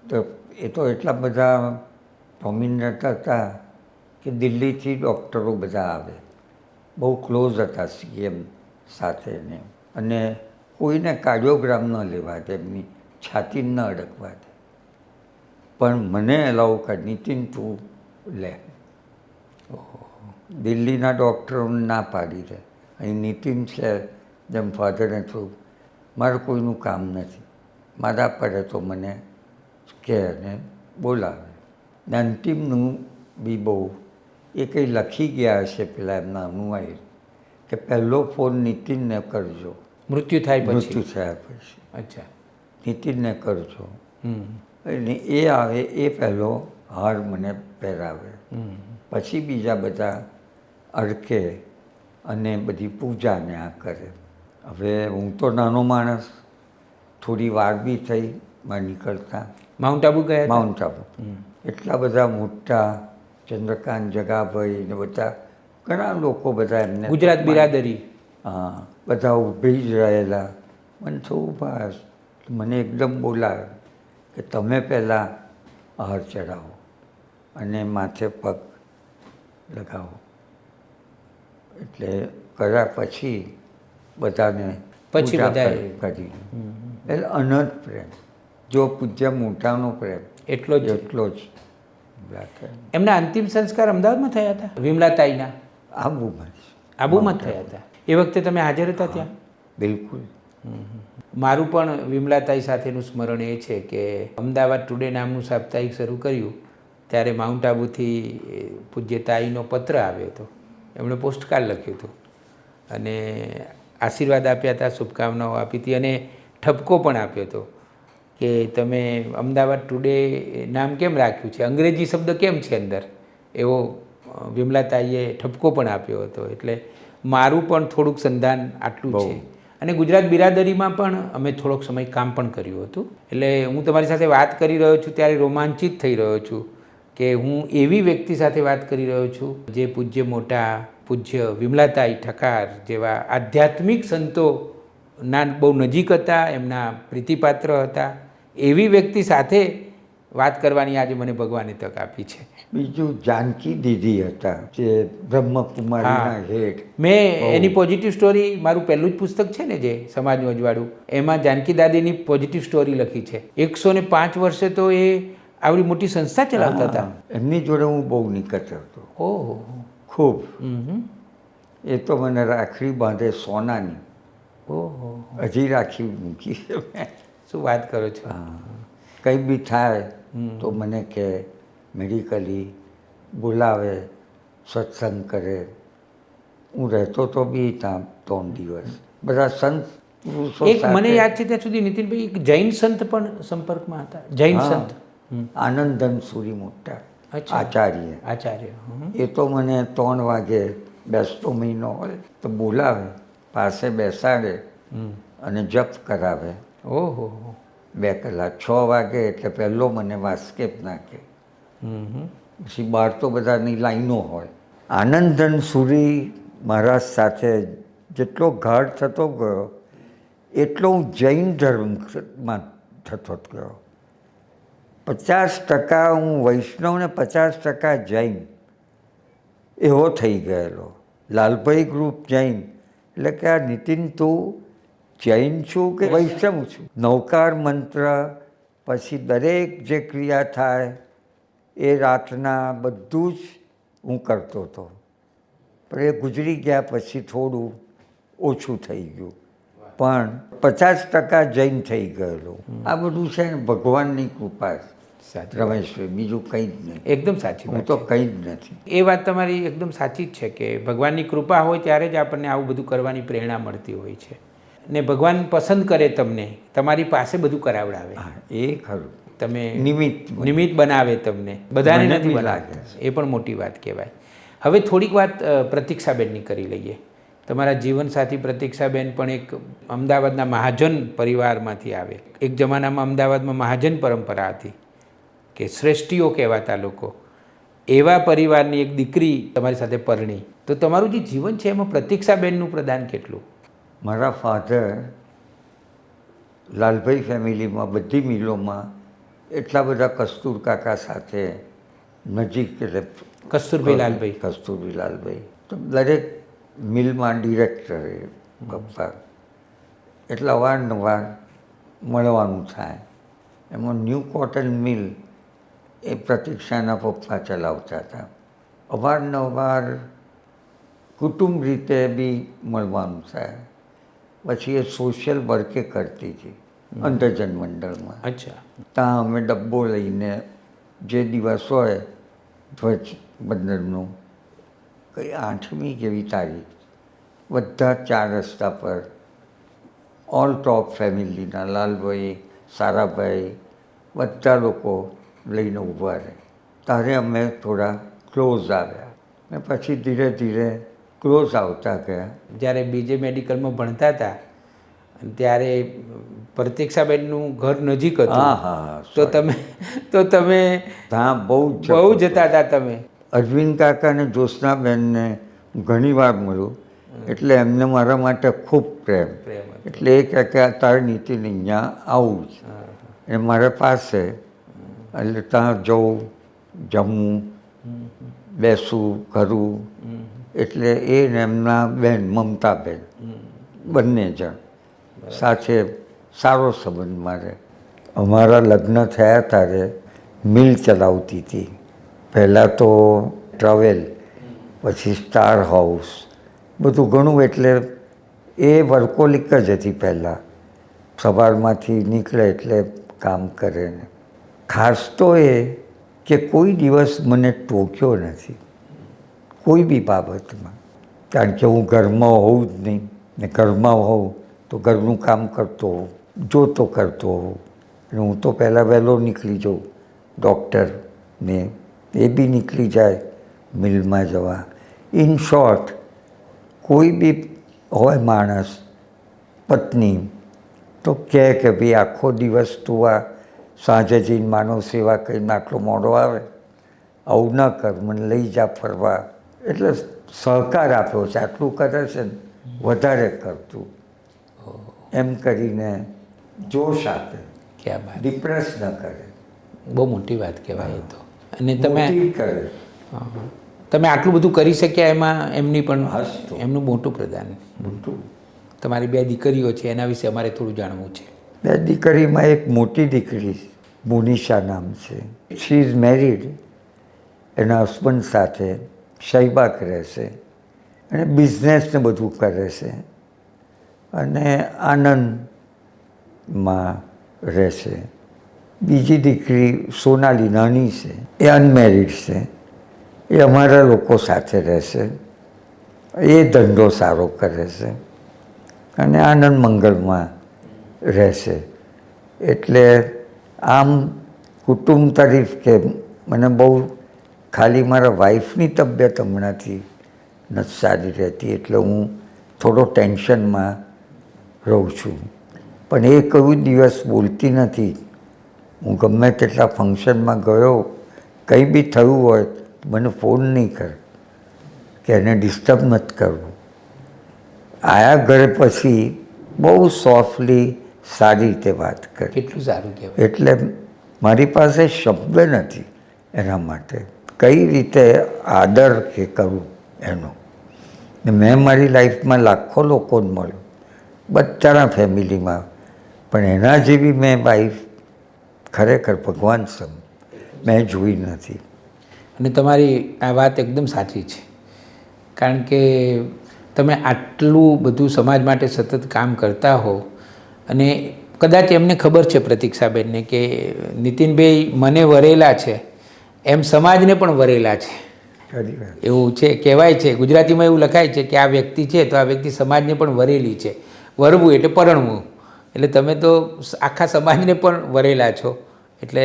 Speaker 2: તો એ તો એટલા બધા પ્રોમિનન્ટ હતા કે દિલ્હીથી ડૉક્ટરો બધા આવે, બહુ ક્લોઝ હતા CM સાથે ને. અને કોઈને કાર્ડિયોગ્રામ ન લેવા દે, એમની છાતી ન અડકવા દે, પણ મને એલાવ કર, નીતિન તું લે. દિલ્હીના ડૉક્ટરોને ના પાડી દે, અહીં નીતિન છે જેમ ફાધરને થયું, મારે કોઈનું કામ નથી, માદા પડે તો મને કહે ને બોલાવે. ને અંતિમનું બી બહુ, એ કંઈ લખી ગયા હશે પેલા એમના અનુયાયી, કે પહેલો ફોન નીતિનને કરજો.
Speaker 1: મૃત્યુ થાય પછી?
Speaker 2: મૃત્યુ થયા પછી.
Speaker 1: અચ્છા.
Speaker 2: નીતિનને કરજો. અને એ આવે એ પહેલો હાર મને પહેરાવે. પછી બીજા બધા અડકે અને બધી પૂજાને આ કરે. હવે હું તો નાનો માણસ, થોડી વાર બી થઈ માં નીકળતા.
Speaker 1: માઉન્ટ આબુ ગયા હતા?
Speaker 2: માઉન્ટ આબુ. એટલા બધા મોટા, ચંદ્રકાંત જગાભાઈ ને બધા, ઘણા લોકો બધા એમને
Speaker 1: ગુજરાત બિરાદરી.
Speaker 2: હા, બધા ઊભી જ રહેલા. મને થયું બસ મને એકદમ બોલાવે કે તમે પહેલાં અહર ચડાવો અને માથે પગ લગાવો. એટલે કર્યા પછી બધાને
Speaker 1: પછી
Speaker 2: પૂજા
Speaker 1: બધાએ.
Speaker 2: કરી. એટલે અનંત પ્રેમ, જો પૂજ્ય મોટાનો પ્રેમ
Speaker 1: એટલો જ.
Speaker 2: એટલો જ રાખે.
Speaker 1: એમના અંતિમ સંસ્કાર અમદાવાદમાં થયા હતા, વિમલાતાઈના
Speaker 2: આબુમાં જ.
Speaker 1: આબુમાં જ થયા હતા. એ વખતે તમે હાજર હતા ત્યાં?
Speaker 2: બિલકુલ.
Speaker 1: મારું પણ વિમલાતાઈ સાથેનું સ્મરણ એ છે કે અમદાવાદ ટુડે નામનું સાપ્તાહિક શરૂ કર્યું ત્યારે માઉન્ટ આબુથી પૂજ્ય તાઈનો પત્ર આવ્યો હતો. એમણે પોસ્ટકાર્ડ લખ્યું હતું અને આશીર્વાદ આપ્યા હતા, શુભકામનાઓ આપી હતી અને ઠપકો પણ આપ્યો હતો કે તમે અમદાવાદ ટુડે નામ કેમ રાખ્યું છે, અંગ્રેજી શબ્દ કેમ છે અંદર, એવો વિમલાતાઈએ ઠપકો પણ આપ્યો હતો. એટલે મારું પણ થોડુંક સંધાન આટલું છે. અને ગુજરાત બિરાદરીમાં પણ અમે થોડોક સમય કામ પણ કર્યું હતું. એટલે હું તમારી સાથે વાત કરી રહ્યો છું ત્યારે રોમાંચિત થઈ રહ્યો છું કે હું એવી વ્યક્તિ સાથે વાત કરી રહ્યો છું જે પૂજ્ય મોટા પૂજ્ય વિમલાતાઈ ઠક્કર જેવા આધ્યાત્મિક સંતોના બહુ નજીક હતા, એમના પ્રીતિપાત્ર હતા. એવી વ્યક્તિ સાથે વાત કરવાની આજે મને ભગવાને તક આપી છે.
Speaker 2: બીજું જાનકી દીદી હતા જે બ્રહ્મકુમારીના હેડ.
Speaker 1: મેં એની પોઝિટિવ સ્ટોરી, મારું પહેલું જ પુસ્તક છે ને જે સમાજનું અજવાળું, એમાં જાનકી દાદીની પોઝિટિવ સ્ટોરી લખી છે. 105 વર્ષે તો એ આવડી મોટી સંસ્થા ચલાવતા હતા.
Speaker 2: એમની જોડે હું બહુ નીકળતો હતો.
Speaker 1: ઓહો.
Speaker 2: ખૂબ. એ તો મને રાખડી બાંધે સોનાની.
Speaker 1: ઓહો.
Speaker 2: હજી રાખી મૂકી છે મેં.
Speaker 1: શું વાત કરો છો?
Speaker 2: કંઈ બી થાય તો મને કે મેડિકલી બોલાવે, સત્સંગ કરે. હું રહેતો તો બી ત્યાં 3 દિવસ. બધા સંત પુરુષો
Speaker 1: એક મને યાદ છે ત્યાં સુધી નીતિનભાઈ, એક જૈન સંત પણ સંપર્કમાં હતા. જૈન સંત
Speaker 2: આનંદન સુરી મોટા
Speaker 1: અચ્છા.
Speaker 2: આચાર્ય.
Speaker 1: આચાર્ય.
Speaker 2: એ તો મને 3 વાગે બેસતો મહિનો હોય તો બોલાવે, પાસે બેસાડે અને જપ કરાવે.
Speaker 1: ઓહો.
Speaker 2: 2 કલાક. 6 વાગે એટલે પહેલો મને વાસ્કેપ નાખે. પછી બહાર તો બધાની લાઈનો હોય. આનંદન સુરી મહારાજ સાથે જેટલો ગાઢ થતો ગયો એટલો હું જૈન ધર્મમાં થતો ગયો. 50% હું વૈષ્ણવ ને 50% જૈન એવો થઈ ગયેલો. લાલભાઈ ગ્રુપ જૈન એટલે કે આ નીતિન તું જૈન છું કે વૈષ્ણવ છું. નવકાર મંત્ર પછી દરેક જે ક્રિયા થાય એ રાતના બધું જ હું કરતો હતો. પણ એ ગુજરી ગયા પછી થોડું ઓછું થઈ ગયું, પણ 50% જૈન થઈ ગયેલો. આ બધું છે ને ભગવાનની કૃપા રમેશભાઈ, બીજું કંઈ જ નહીં.
Speaker 1: એકદમ સાચી
Speaker 2: હું
Speaker 1: વાત
Speaker 2: તો
Speaker 1: છે.
Speaker 2: કંઈ જ નથી.
Speaker 1: એ વાત તમારી એકદમ સાચી જ છે કે ભગવાનની કૃપા હોય ત્યારે જ આપણને આવું બધું કરવાની પ્રેરણા મળતી હોય છે. ને ભગવાન પસંદ કરે તમને, તમારી પાસે બધું કરાવડાવે.
Speaker 2: હા, એ ખરું.
Speaker 1: તમે
Speaker 2: નિમિત્ત
Speaker 1: બનાવે તમને, બધાને
Speaker 2: મને
Speaker 1: નથી
Speaker 2: બી
Speaker 1: બનાવતા.
Speaker 2: લાગે.
Speaker 1: એ પણ મોટી વાત કહેવાય. હવે થોડીક વાત પ્રતીક્ષાબેનની કરી લઈએ. તમારા જીવનસાથી પ્રતીક્ષાબેન પણ એક અમદાવાદના મહાજન પરિવારમાંથી આવે. એક જમાનામાં અમદાવાદમાં મહાજન પરંપરા હતી કે શ્રેષ્ઠીઓ કહેવાતા લોકો. એવા પરિવારની એક દીકરી તમારી સાથે પરણી. તો તમારું જે જીવન છે એમાં પ્રતીક્ષાબેનનું પ્રદાન કેટલું?
Speaker 2: મારા ફાધર લાલભાઈ ફેમિલીમાં બધી મિલોમાં એટલા બધા કસ્તુર કાકા સાથે નજીક, એટલે
Speaker 1: કસ્તુરભાઈ લાલભાઈ.
Speaker 2: કસ્તુરભાઈ લાલભાઈ તો દરેક મિલમાં ડિરેક્ટર એ પપ્પા. એટલે અવારનવાર મળવાનું થાય. એમાં ન્યૂ કોટન મિલ એ પ્રતીક્ષાના પપ્પા ચલાવતા હતા. અવારનવાર કુટુંબ રીતે બી મળવાનું થાય. પછી એ સોશિયલ વર્કે કરતી હતી અંધજન મંડળમાં.
Speaker 1: અચ્છા.
Speaker 2: ત્યાં અમે ડબ્બો લઈને જે દિવસ હોય ધ્વજ બંદરનું, કંઈ 8મી કેવી તારીખ, બધા 4 રસ્તા પર ઓલ ટોપ ફેમિલીના લાલભાઈ, સારાભાઈ, બધા લોકો લઈને ઊભા રહે. ત્યારે અમે થોડા ક્લોઝ આવ્યા ને પછી ધીરે ધીરે ક્લોઝ આવતા ગયા.
Speaker 1: જ્યારે બીજે મેડિકલમાં ભણતા હતા ત્યારે પ્રતીક્ષાબેનનું ઘર નજીક હતું.
Speaker 2: હા હા.
Speaker 1: તો તમે
Speaker 2: ત્યાં બહુ
Speaker 1: બહુ જતા હતા તમે.
Speaker 2: અરવિંદ કાકા અને જ્યોત્સનાબેનને ઘણી વાર મળ્યું. એટલે એમને મારા માટે ખૂબ પ્રેમ.
Speaker 1: પ્રેમ હતો.
Speaker 2: એટલે એ કહે કે આ તારે નીતિન અહીંયા આવું જ એ મારા પાસે. એટલે ત્યાં જવું, જમવું, બેસવું, કરવું. એટલે એ ને એમના બેન મમતાબેન બંને જણ સાથે સારો સંબંધ મારે. અમારા લગ્ન થયા ત્યારે મિલ ચલાવતી હતી. પહેલાં તો ટ્રાવેલ, પછી સ્ટાર હાઉસ, બધું ઘણું. એટલે એ વર્કોલિક જ હતી પહેલાં. સવારમાંથી નીકળે એટલે કામ કરે ને. ખાસ તો એ કે કોઈ દિવસ મને ટોક્યો નથી કોઈ બી બાબતમાં. કારણ કે હું ઘરમાં હોઉં જ નહીં ને ઘરમાં હોઉં તો ઘરનું કામ કરતો હોઉં, જોતો કરતો હોઉં. અને હું તો પહેલાં વહેલો નીકળી જાઉં. ડૉક્ટર ને એ બી નીકળી જાય મિલમાં જવા. ઇન શોર્ટ, કોઈ બી હોય માણસ, પત્ની, તો કહે કે ભાઈ આખો દિવસ તું આ સાંજે જઈને માનવ સેવા કરીને આટલો મોડો આવે, આવું ન કર, મને લઈ જા ફરવા. એટલે સહકાર આપ્યો છે. આટલું કરે છે ને વધારે કરતું એમ કરીને જોશ આપે,
Speaker 1: ક્યાં બાત,
Speaker 2: ડિપ્રેસ ન કરે,
Speaker 1: બહુ મોટી વાત કહેવાય એ તો. અને તમે
Speaker 2: મોટિવ કરે.
Speaker 1: તમે આટલું બધું કરી શક્યા એમાં એમની પણ
Speaker 2: હાસ્તો.
Speaker 1: એમનું મોટું પ્રદાન.
Speaker 2: મોટું.
Speaker 1: તમારી 2 દીકરીઓ છે, એના વિશે અમારે થોડું જાણવું છે.
Speaker 2: બે દીકરીમાં એક મોટી દીકરી મોનિશા નામ છે. She is married. એના હસબન્ડ સાથે શહીબાગ રહે છે અને બિઝનેસને બધું કરે છે. અને આનંદમાં રહે છે. બીજી દીકરી સોનાલી નાની છે, એ અનમેરિડ છે. એ અમારા લોકો સાથે રહેશે. એ ધંધો સારો કરે છે અને આનંદ મંગળમાં રહેશે. એટલે આમ કુટુંબ તરીકે મને બહુ, ખાલી મારા વાઈફની તબિયત હમણાંથી નથી સારી રહેતી એટલે હું થોડો ટેન્શનમાં રહું છું. પણ એ કોઈ દિવસ બોલતી નથી. હું ગમે તેટલા ફંક્શનમાં ગયો, કંઈ બી થયું હોય મને ફોન નહીં કર કે એને ડિસ્ટર્બ નથી કરવું. આયા ઘરે પછી બહુ સોફ્ટલી સારી રીતે વાત કરે.
Speaker 1: કેટલું સારું કહેવાય.
Speaker 2: એટલે મારી પાસે શબ્દ નથી એના માટે કઈ રીતે આદર કે કરું એનો. ને મેં મારી લાઈફમાં લાખો લોકોને મળ્યું, બધાના ફેમિલીમાં, પણ એના જેવી મેં વાઈફ ખરેખર ભગવાન સમ મેં જોઈ નથી.
Speaker 1: અને તમારી આ વાત એકદમ સાચી છે. કારણ કે તમે આટલું બધું સમાજ માટે સતત કામ કરતા હો અને કદાચ એમને ખબર છે પ્રતીક્ષાબેનને કે નીતિનભાઈ મને વરેલા છે એમ સમાજને પણ વરેલા છે.
Speaker 2: ખરી વાત.
Speaker 1: એવું છે, કહેવાય છે, ગુજરાતીમાં એવું લખાય છે કે આ વ્યક્તિ છે તો આ વ્યક્તિ સમાજને પણ વરેલી છે. વરવું એટલે પરણવું. એટલે તમે તો આખા સમાજને પણ વરેલા છો. એટલે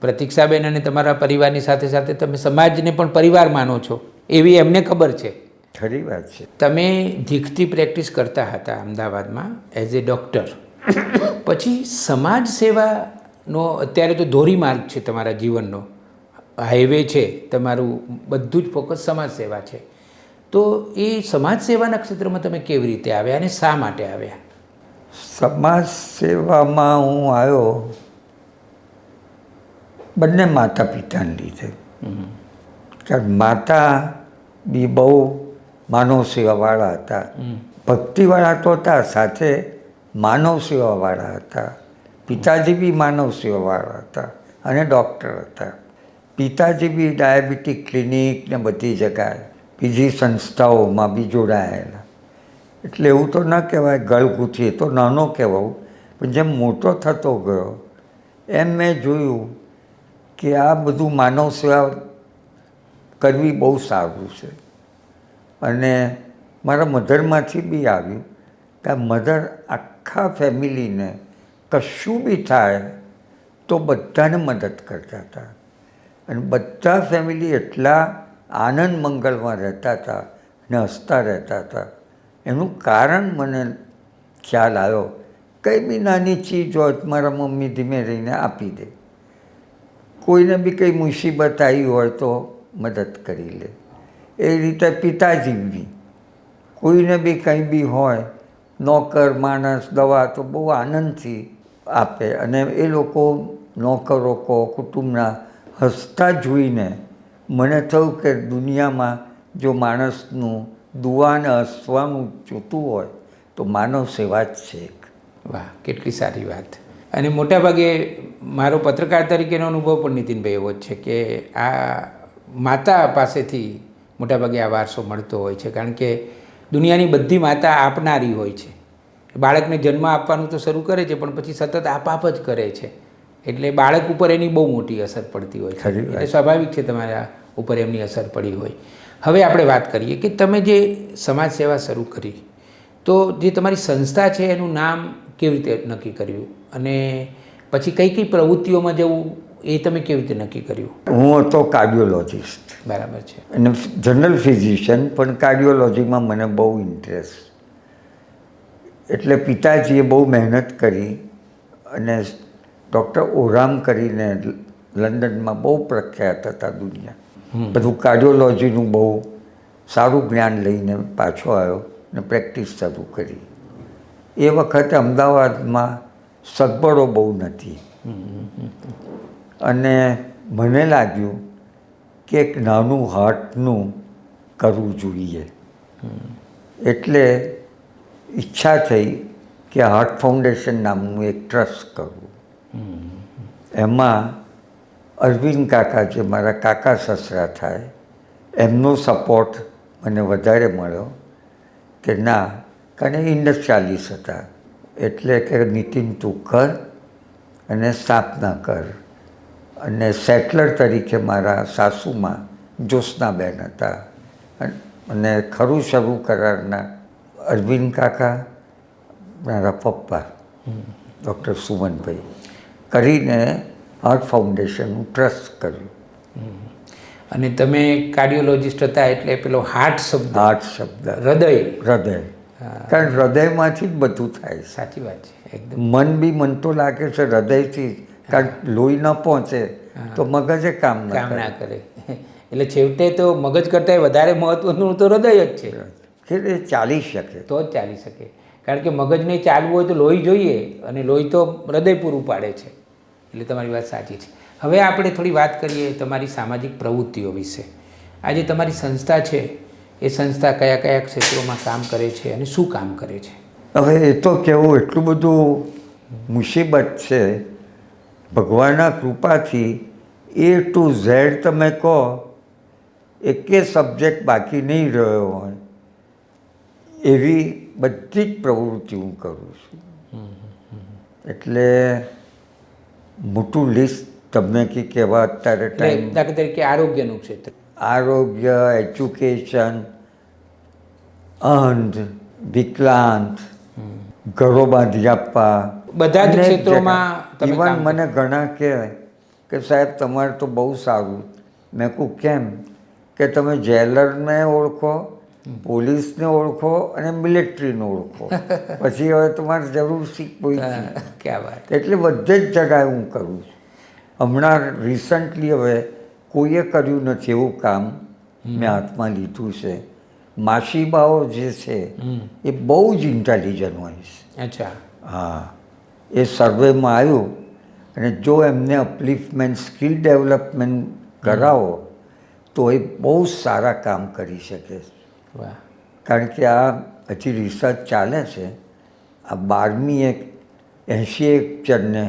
Speaker 1: પ્રતીક્ષાબેન અને તમારા પરિવારની સાથે સાથે તમે સમાજને પણ પરિવાર માનો છો એવી એમને ખબર છે.
Speaker 2: ખરી વાત છે.
Speaker 1: તમે જીખથી પ્રેક્ટિસ કરતા હતા અમદાવાદમાં એઝ એ ડૉક્ટર. પછી સમાજ સેવાનો અત્યારે તો ધોરીમાર્ગ છે તમારા જીવનનો, હાઈવે છે તમારું, બધું જ ફોકસ સમાજ સેવા છે. તો એ સમાજ સેવાના ક્ષેત્રમાં તમે કેવી રીતે આવ્યા અને શા માટે આવ્યા?
Speaker 2: સમાજ સેવામાં હું આવ્યો બંને માતા પિતાને લીધે. કારણ માતા બી બહુ માનવ સેવાવાળા હતા. ભક્તિવાળા તો હતા, સાથે માનવ સેવાવાળા હતા. પિતાજી બી માનવ સેવાવાળા હતા અને ડૉક્ટર હતા. પિતાજી બી ડાયાબિટીક ક્લિનિક ને બધી જગ્યાએ બીજી સંસ્થાઓમાં બી જોડાયેલા. એટલે એવું તો ન કહેવાય ગળગુથી, તો નાનો કહેવાવું, પણ જેમ મોટો થતો ગયો એમ મેં જોયું કે આ બધું માનવ સેવા કરવી બહુ સારું છે. અને મારા મધરમાંથી બી આવ્યું કે આ મધર આખા ફેમિલીને કશું બી થાય તો બધાને મદદ કરતા હતા. અને બધા ફેમિલી એટલા આનંદ મંગળમાં રહેતા હતા ને હસતા રહેતા હતા. એનું કારણ મને ખ્યાલ આવ્યો, કંઈ બી નાની ચીજ હોય મારા મમ્મી ધીમે રહીને આપી દે. કોઈને બી કંઈ મુસીબત આવી હોય તો મદદ કરી લે. એ રીતે પિતાજી બી કોઈને બી કંઈ બી હોય, નોકર માણસ દવા તો બહુ આનંદથી આપે, અને એ લોકો નોકરો કહો કુટુંબના હસતા જોઈને મને થયું કે દુનિયામાં જો માણસનું દુઆ અને હસવાનું જોતું હોય તો માનવ સેવા જ છે એક.
Speaker 1: વાહ, કેટલી સારી વાત. અને મોટાભાગે મારો પત્રકાર તરીકેનો અનુભવ પણ નીતિનભાઈ એવો જ છે કે આ માતા પાસેથી મોટાભાગે આ વારસો મળતો હોય છે, કારણ કે દુનિયાની બધી માતા આપનારી હોય છે. બાળકને જન્મ આપવાનું તો શરૂ કરે છે, પણ પછી સતત આપ જ કરે છે, એટલે બાળક ઉપર એની બહુ મોટી અસર પડતી હોય છે. એટલે સ્વાભાવિક છે તમારા ઉપર એમની અસર પડી હોય. હવે આપણે વાત કરીએ કે તમે જે સમાજ સેવા શરૂ કરી, તો જે તમારી સંસ્થા છે એનું નામ કેવી રીતે નક્કી કર્યું, અને પછી કઈ કઈ પ્રવૃત્તિઓમાં જવું એ તમે કેવી રીતે નક્કી કર્યું?
Speaker 2: હું હતો કાર્ડિયોલોજિસ્ટ.
Speaker 1: બરાબર છે.
Speaker 2: અને જનરલ ફિઝિશિયન, પણ કાર્ડિયોલોજીમાં મને બહુ ઇન્ટરેસ્ટ. એટલે પિતાજીએ બહુ મહેનત કરી અને ડૉક્ટર ઓરામ કરીને લંડનમાં બહુ પ્રખ્યાત હતા દુનિયા, બધું કાર્ડિયોલોજીનું બહુ સારું જ્ઞાન લઈને પાછો આવ્યો ને પ્રેક્ટિસ શરૂ કરી. એ વખતે અમદાવાદમાં સગવડો બહુ નથી, અને મને લાગ્યું કે એક નાનું હાર્ટનું કરવું જોઈએ. એટલે ઈચ્છા થઈ કે હાર્ટ ફાઉન્ડેશન નામનું એક ટ્રસ્ટ કરવું. એમાં અરવિંદ કાકા, જે મારા કાકા સસરા થાય, એમનો સપોર્ટ મને વધારે મળ્યો કે ના, કારણ એ ઇન્ડસ્ટ્રીયાલિસ્ટ હતા. એટલે કે નીતિન તું કર અને સ્થાપના કર. અને સેટલર તરીકે મારા સાસુમાં જ્યોત્સનાબેન હતા, અને ખરું શરૂ કરારના અરવિંદ કાકા, મારા પપ્પા ડૉક્ટર સુમનભાઈ કરીને હાર્ટ ફાઉન્ડેશનનું ટ્રસ્ટ કર્યું.
Speaker 1: અને તમે કાર્ડિયોલોજિસ્ટ હતા એટલે પેલો હાર્ટ શબ્દ,
Speaker 2: હાર્ટ શબ્દ,
Speaker 1: હૃદય,
Speaker 2: કારણ હૃદયમાંથી જ બધું થાય છે.
Speaker 1: સાચી વાત છે એકદમ.
Speaker 2: મન બી મન તો લાગે છે હૃદયથી, કારણ લોહી ન પહોંચે તો મગજે કામ
Speaker 1: ના કરે. એટલે છેવટે તો મગજ કરતાં વધારે મહત્વનું તો હૃદય જ છે
Speaker 2: કે એ ચાલી શકે,
Speaker 1: તો જ ચાલી શકે. કારણ કે મગજને ચાલવું હોય તો લોહી જોઈએ, અને લોહી તો હૃદય પૂરું પાડે છે. એટલે તમારી વાત સાચી છે. હવે આપણે થોડી વાત કરીએ તમારી સામાજિક પ્રવૃત્તિઓ વિશે. આજે તમારી સંસ્થા છે, એ સંસ્થા કયા કયા ક્ષેત્રોમાં કામ કરે છે અને શું કામ કરે છે?
Speaker 2: હવે એ તો કહેવું એટલું બધું મુસીબત છે. ભગવાનના કૃપાથી A to Z તમે કહો, એકે સબ્જેક્ટ બાકી નહીં રહ્યો હોય એવી બધી જ પ્રવૃત્તિ હું કરું છું. એટલે મોટું લિસ્ટ તમને કે કહેવા અત્યારે ટાઈમ.
Speaker 1: દાખલા તરીકે આરોગ્યનું ક્ષેત્ર,
Speaker 2: આરોગ્ય, એજ્યુકેશન, અંધ, વિકલાંગ, ઘરો બાંધી આપવા,
Speaker 1: બધા જ ક્ષેત્રોમાં તમે
Speaker 2: ઇવન
Speaker 1: કામ
Speaker 2: મને ઘણા કહેવાય કે સાહેબ તમારે તો બહુ સારું. મેં કહું કેમ? કે તમે જેલરને ઓળખો, પોલીસને ઓળખો અને મિલિટરીને ઓળખો, પછી હવે તમારે જરૂર શી કોઈ છે?
Speaker 1: ક્યાં વાત.
Speaker 2: એટલે બધે જ જગાએ હું કરું છું. હમણાં રિસન્ટલી હવે કોઈએ કર્યું નથી એવું કામ મેં હાથમાં લીધું છે. માસીબાઓ જે છે એ બહુ જ ઇન્ટેલિજન્ટ હોય છે.
Speaker 1: અચ્છા.
Speaker 2: હા, એ સર્વેમાં આવ્યું, અને જો એમને અપલિફ્ટમેન્ટ, સ્કિલ ડેવલપમેન્ટ કરાવો તો એ બહુ સારા કામ કરી શકે.
Speaker 1: વાહ.
Speaker 2: કારણ કે આ હજી રિસર્ચ ચાલે છે. આ 12મી 81 જણને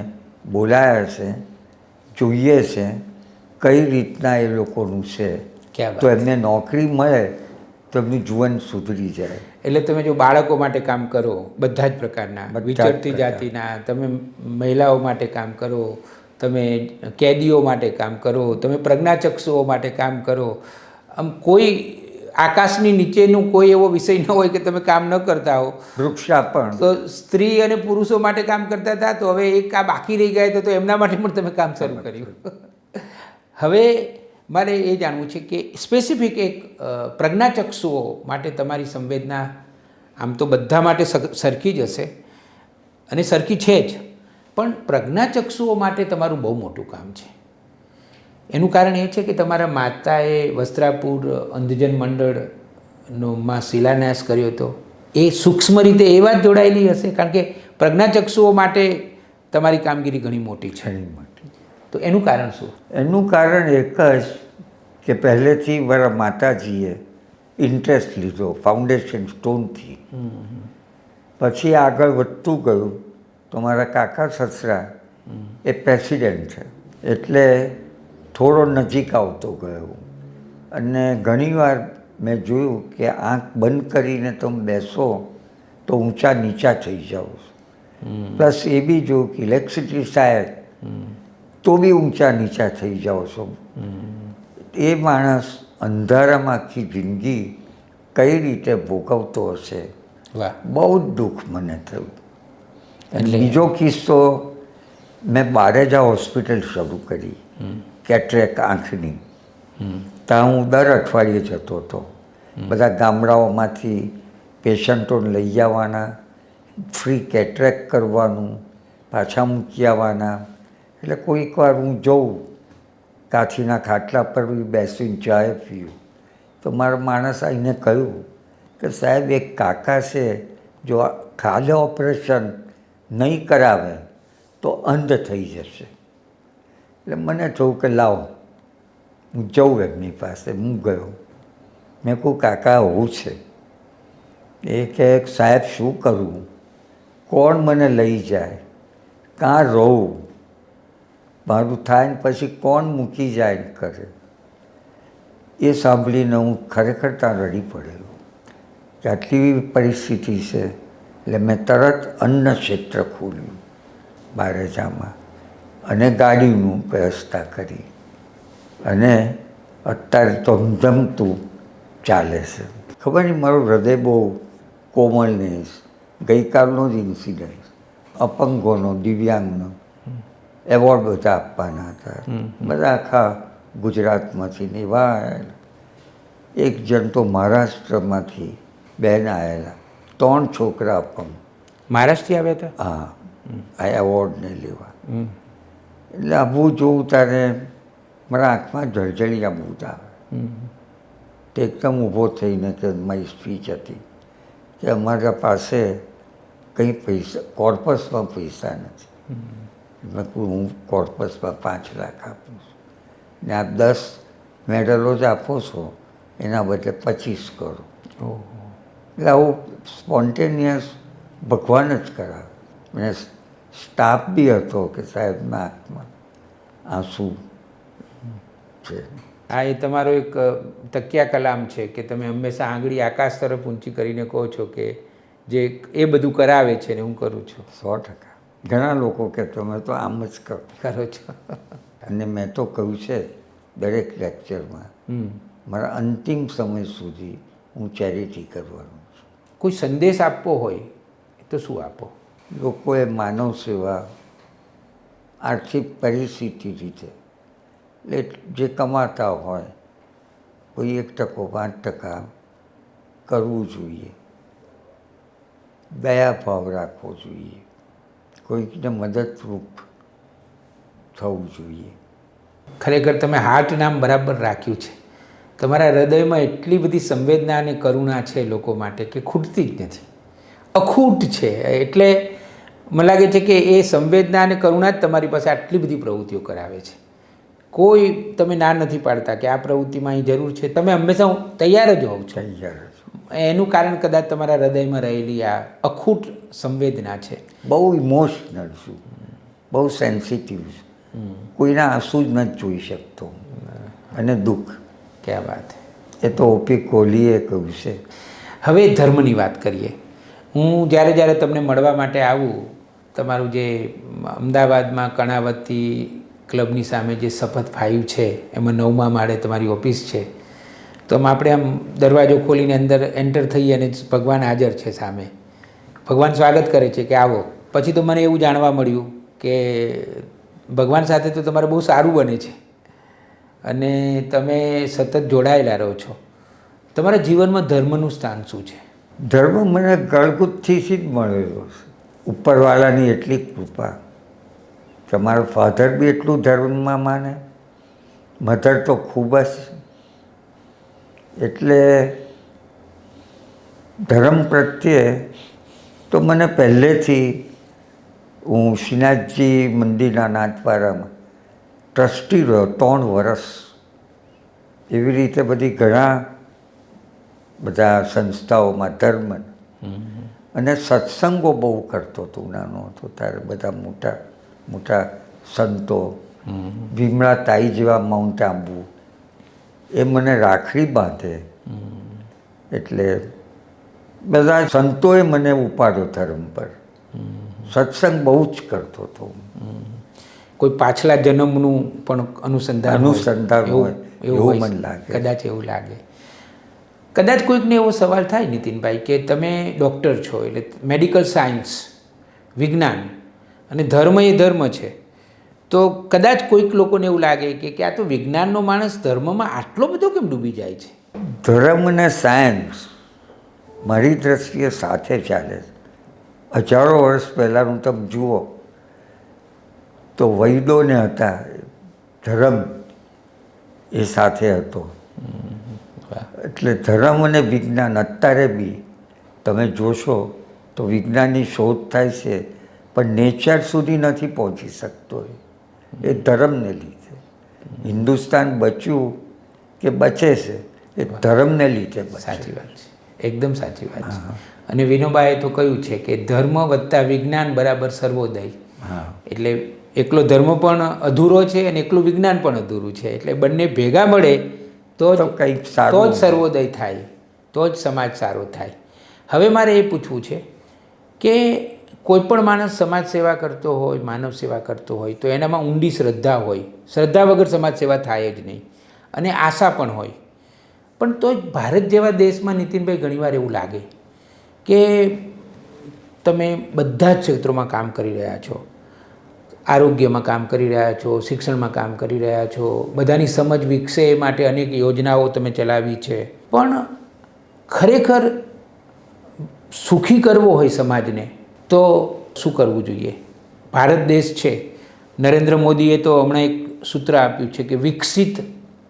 Speaker 2: બોલાયા છે, જોઈએ છે કઈ રીતના એ લોકોનું છે, તો એમને નોકરી મળે તો એમનું જીવન સુધરી જાય.
Speaker 1: એટલે તમે જો બાળકો માટે કામ કરો, બધા જ પ્રકારના, વિચરતી જાતિના, તમે મહિલાઓ માટે કામ કરો, તમે કેદીઓ માટે કામ કરો, તમે પ્રજ્ઞાચક્ષુઓ માટે કામ કરો, આમ કોઈ આકાશની નીચેનું કોઈ એવો વિષય ન હોય કે તમે કામ ન કરતા હો.
Speaker 2: વૃક્ષાપણ
Speaker 1: તો સ્ત્રી અને પુરુષો માટે કામ કરતા હતા, તો હવે એક આ બાકી રહી ગયા તો એમના માટે પણ તમે કામ શરૂ કર્યું. હવે મારે એ જાણવું છે કે સ્પેસિફિક એક પ્રજ્ઞાચક્ષુઓ માટે તમારી સંવેદના આમ તો બધા માટે સરખી જ હશે, અને સરખી છે જ, પણ પ્રજ્ઞાચક્ષુઓ માટે તમારું બહુ મોટું કામ છે. એનું કારણ એ છે કે તમારા માતાએ વસ્ત્રાપુર અંધજન મંડળ નો માં શિલાન્યાસ કર્યો હતો એ સૂક્ષ્મ રીતે એવા જ જોડાયેલી હશે, કારણ કે પ્રજ્ઞાચક્ષુઓ માટે તમારી કામગીરી ઘણી મોટી છે.
Speaker 2: ઘણી મોટી.
Speaker 1: તો એનું કારણ શું?
Speaker 2: એનું કારણ એક જ કે પહેલેથી મારા માતાજીએ ઇન્ટરેસ્ટ લીધો ફાઉન્ડેશન સ્ટોનથી. પછી આગળ વધતું ગયું તો મારા કાકા સસરા એ પ્રેસિડેન્ટ છે, એટલે થોડો નજીક આવતો ગયો. અને ઘણીવાર મેં જોયું કે આંખ બંધ કરીને તમે બેસો તો ઊંચા નીચા થઈ જાઓ. પ્લસ એ બી જોયું કે ઇલેક્ટ્રિસિટી સાહેબ તો બી ઊંચા નીચા થઈ જાઓ છો. એ માણસ અંધારામાં આખી જિંદગી કઈ રીતે ભોગવતો હશે,
Speaker 1: વાહ,
Speaker 2: બહુ જ દુઃખ મને થયું.
Speaker 1: એટલે-
Speaker 2: બીજો કિસ્સો, મેં બારેજા હોસ્પિટલ શરૂ કરી કેટરેક આંખની. ત્યાં હું દર અઠવાડિયે જતો હતો. બધા ગામડાઓમાંથી પેશન્ટોને લઈ આવવાના, ફ્રી કેટરેક કરવાનું, પાછા મૂકી આવવાના. એટલે કોઈક વાર હું જોઉં કાથીના ખાટલા પર બી બેસીને ચાય પીવું તો મારો માણસ આવીને કહ્યું કે સાહેબ એક કાકા છે, જો ખાલી ઓપરેશન નહીં કરાવે તો અંધ થઈ જશે. એટલે મને થયું કે લાવો હું જઉં એમની પાસે. હું ગયો. મેં કહું કાકા આવું છે. એ કહે સાહેબ શું કરું, કોણ મને લઈ જાય, કાં રહું, મારું થાય ને પછી કોણ મૂકી જાય ને કરે. એ સાંભળીને હું ખરેખર ત્યાં રડી પડેલો કે આટલી પરિસ્થિતિ છે. એટલે મેં તરત અન્ન ક્ષેત્ર ખોલ્યું બારેજામાં અને ગાડીનું વ્યવસ્થા કરી અને અત્યારે ધમધમતું ચાલે છે. ખબર નહીં, મારું હૃદય બહુ કોમલનેસ. ગઈકાલનો જ ઇન્સિડન્ટ, અપંગોનો, દિવ્યાંગનો એવોર્ડ બધા આપવાના હતા. બધા આખા ગુજરાતમાંથી ને એવા આવેલા. એક જણ તો મહારાષ્ટ્રમાંથી બહેન આવેલા, 3 છોકરા અપંગ.
Speaker 1: મહારાષ્ટ્રથી આવ્યા હતા?
Speaker 2: હા, આ એવોર્ડને લેવા. એટલે આવું જોઉં ત્યારે મારા આંખમાં જળજળિયા બૂટ આવે. તે એકદમ ઊભો થઈને કે મારી સ્પીચ હતી કે અમારા પાસે કંઈ પૈસા, કોર્પસમાં પૈસા નથી. મેં કહ્યું હું કોર્પસમાં 5 લાખ આપું છું ને આપ 10 મેડલો જ આપો છો, એના બદલે 25 કરો. એટલે આવું સ્પોન્ટેનિયસ ભગવાન જ કરાવે. મને સ્ટાફ બી હતો કે સાહેબના આંખમાં આંસુ છે.
Speaker 1: આ એ તમારો એક તકિયા કલામ છે કે તમે હંમેશા આંગળી આકાશ તરફ ઊંચી કરીને કહો છો કે જે એ બધું કરાવે છે ને હું કરું છું.
Speaker 2: 100%. ઘણા લોકો કે તમે તો આમ જ કરો
Speaker 1: છો.
Speaker 2: અને મેં તો કહ્યું છે દરેક લેક્ચરમાં મારા અંતિમ સમય સુધી હું ચેરિટી કરવાનું છું.
Speaker 1: કોઈ સંદેશ આપવો હોય તો શું આપો?
Speaker 2: લોકોએ માનવ સેવા, આર્થિક પરિસ્થિતિ રીતે એટલે જે કમાતા હોય કોઈ 1% 5% કરવું જોઈએ. દયાભાવ રાખવો જોઈએ. કોઈકને મદદરૂપ થવું જોઈએ.
Speaker 1: ખરેખર તમે હાર્ટ નામ બરાબર રાખ્યું છે. તમારા હૃદયમાં એટલી બધી સંવેદના અને કરુણા છે લોકો માટે કે ખૂટતી જ નથી, અખૂટ છે. એટલે મને લાગે છે કે એ સંવેદના અને કરુણા જ તમારી પાસે આટલી બધી પ્રવૃત્તિઓ કરાવે છે. કોઈ તમે ના નથી પાડતા કે આ પ્રવૃત્તિમાં અહીં જરૂર છે, તમે હંમેશા તૈયાર જ હોવ છો. એનું કારણ કદાચ તમારા હૃદયમાં રહેલી આ અખૂટ સંવેદના છે.
Speaker 2: બહુ ઇમોશનલ છું, બહુ સેન્સિટિવ છું. કોઈના આંસુ જ નથી જોઈ શકતો અને દુઃખ.
Speaker 1: ક્યાં વાત!
Speaker 2: એ તો ઓપી કોહલીએ કહ્યું છે.
Speaker 1: હવે ધર્મની વાત કરીએ. હું જ્યારે જ્યારે તમને મળવા માટે આવું, તમારું જે અમદાવાદમાં કર્ણાવતી ક્લબની સામે જે શપથ 5 છે એમાં 9મા માળે તમારી ઓફિસ છે. તો આપણે આમ દરવાજો ખોલીને અંદર એન્ટર થઈએ અને ભગવાન હાજર છે સામે. ભગવાન સ્વાગત કરે છે કે આવો. પછી તો મને એવું જાણવા મળ્યું કે ભગવાન સાથે તો તમારે બહુ સારું બને છે અને તમે સતત જોડાયેલા રહો છો. તમારા જીવનમાં ધર્મનું સ્થાન શું છે?
Speaker 2: ધર્મ મને ગળગુથીથી જ મળેલો છે. ઉપરવાળાની એટલી કૃપા. તમારો ફાધર બી એટલું ધર્મમાં માને, મધર તો ખૂબ જ. એટલે ધર્મ પ્રત્યે તો મને પહેલેથી હું શ્રીનાથજી મંદિરના નાથવારામાં ટ્રસ્ટી રહ્યો 3 વર્ષ. એવી રીતે બધી ઘણા બધા સંસ્થાઓમાં ધર્મ અને સત્સંગો બહુ કરતો હતો. નાનો હતો ત્યારે બધા મોટા મોટા સંતો, ભીમળા તાઈ જેવા માઉન્ટ આબુ, એ મને રાખડી બાંધે એટલે બધા સંતોએ મને ઉપાડ્યો ધર્મ પર. સત્સંગ બહુ જ કરતો હતો.
Speaker 1: કોઈ પાછલા જન્મનું પણ અનુસંધાન
Speaker 2: હોય એવું મને લાગે.
Speaker 1: કદાચ એવું લાગે. કદાચ કોઈકને એવો સવાલ થાય નીતિનભાઈ કે તમે ડૉક્ટર છો એટલે મેડિકલ સાયન્સ, વિજ્ઞાન અને ધર્મ એ ધર્મ છે, તો કદાચ કોઈક લોકોને એવું લાગે કે આ તો વિજ્ઞાનનો માણસ ધર્મમાં આટલો બધો કેમ ડૂબી જાય છે?
Speaker 2: ધર્મ અને સાયન્સ મારી દ્રષ્ટિએ સાથે ચાલે છે. હજારો વર્ષ પહેલાંનું તમે જુઓ તો વૈદોને હતા, ધર્મ એ સાથે હતો. એટલે ધર્મ અને વિજ્ઞાન અત્યારે બી તમે જોશો તો વિજ્ઞાનની શોધ થાય છે પણ નેચર સુધી નથી પહોંચી શકતો. એ ધર્મને લીધે હિન્દુસ્તાન બચ્યું કે બચે છે એ ધર્મને લીધે.
Speaker 1: સાચી વાત છે, એકદમ સાચી વાત છે. અને વિનોબાએ તો કહ્યું છે કે ધર્મ વત્તા વિજ્ઞાન બરાબર સર્વોદય. એટલે એકલો ધર્મ પણ અધૂરો છે અને એકલું વિજ્ઞાન પણ અધૂરું છે. એટલે બંને ભેગા મળે તો જ
Speaker 2: કંઈક
Speaker 1: તો
Speaker 2: સારું,
Speaker 1: જ સર્વોદય થાય, તો જ સમાજ સારો થાય. હવે મારે એ પૂછવું છે કે કોઈ પણ માણસ સમાજ સેવા કરતો હોય, માનવ સેવા કરતો હોય તો એનામાં ઊંડી શ્રદ્ધા હોય. શ્રદ્ધા વગર સમાજ સેવા થાય જ નહીં, અને આશા પણ હોય. પણ તો ભારત જેવા દેશમાં નીતિનભાઈ ઘણીવાર એવું લાગે કે તમે બધા જ ક્ષેત્રોમાં કામ કરી રહ્યા છો, આરોગ્યમાં કામ કરી રહ્યા છો, શિક્ષણમાં કામ કરી રહ્યા છો, બધાની સમજ વિકસે એ માટે અનેક યોજનાઓ તમે ચલાવી છે. પણ ખરેખર સુખી કરવો હોય સમાજને તો શું કરવું જોઈએ? ભારત દેશ છે, નરેન્દ્ર મોદીએ તો હમણાં એક સૂત્ર આપ્યું છે કે વિકસિત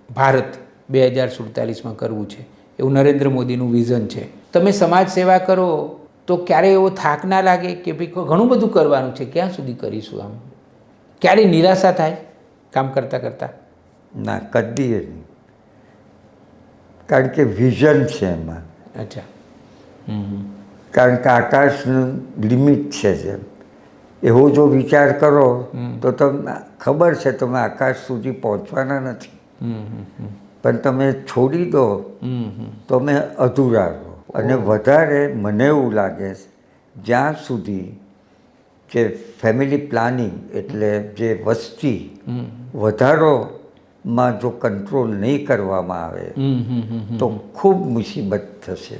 Speaker 1: ભારત 2047માં કરવું છે, એવું નરેન્દ્ર મોદીનું વિઝન છે. તમે સમાજ સેવા કરો તો ક્યારે એવો થાક ના લાગે કે ભાઈ ઘણું બધું કરવાનું છે, ક્યાં સુધી કરીશું? આમ ક્યારે નિરાશા થાય કામ કરતાં કરતાં?
Speaker 2: ના, કદી નહીં. કારણ કે વિઝન છે એમાં.
Speaker 1: અચ્છા.
Speaker 2: કારણ કે આકાશનું લિમિટ છે જેમ, એવો જો વિચાર કરો તો તમને ખબર છે તમે આકાશ સુધી પહોંચવાના નથી. પણ તમે છોડી દો તો તમે અધૂરા રહો. અને વધારે મને એવું લાગે છે જ્યાં સુધી કે ફેમિલી પ્લાનિંગ એટલે જે વસ્તી વધારોમાં જો કંટ્રોલ નહીં કરવામાં આવે તો ખૂબ મુસીબત થશે.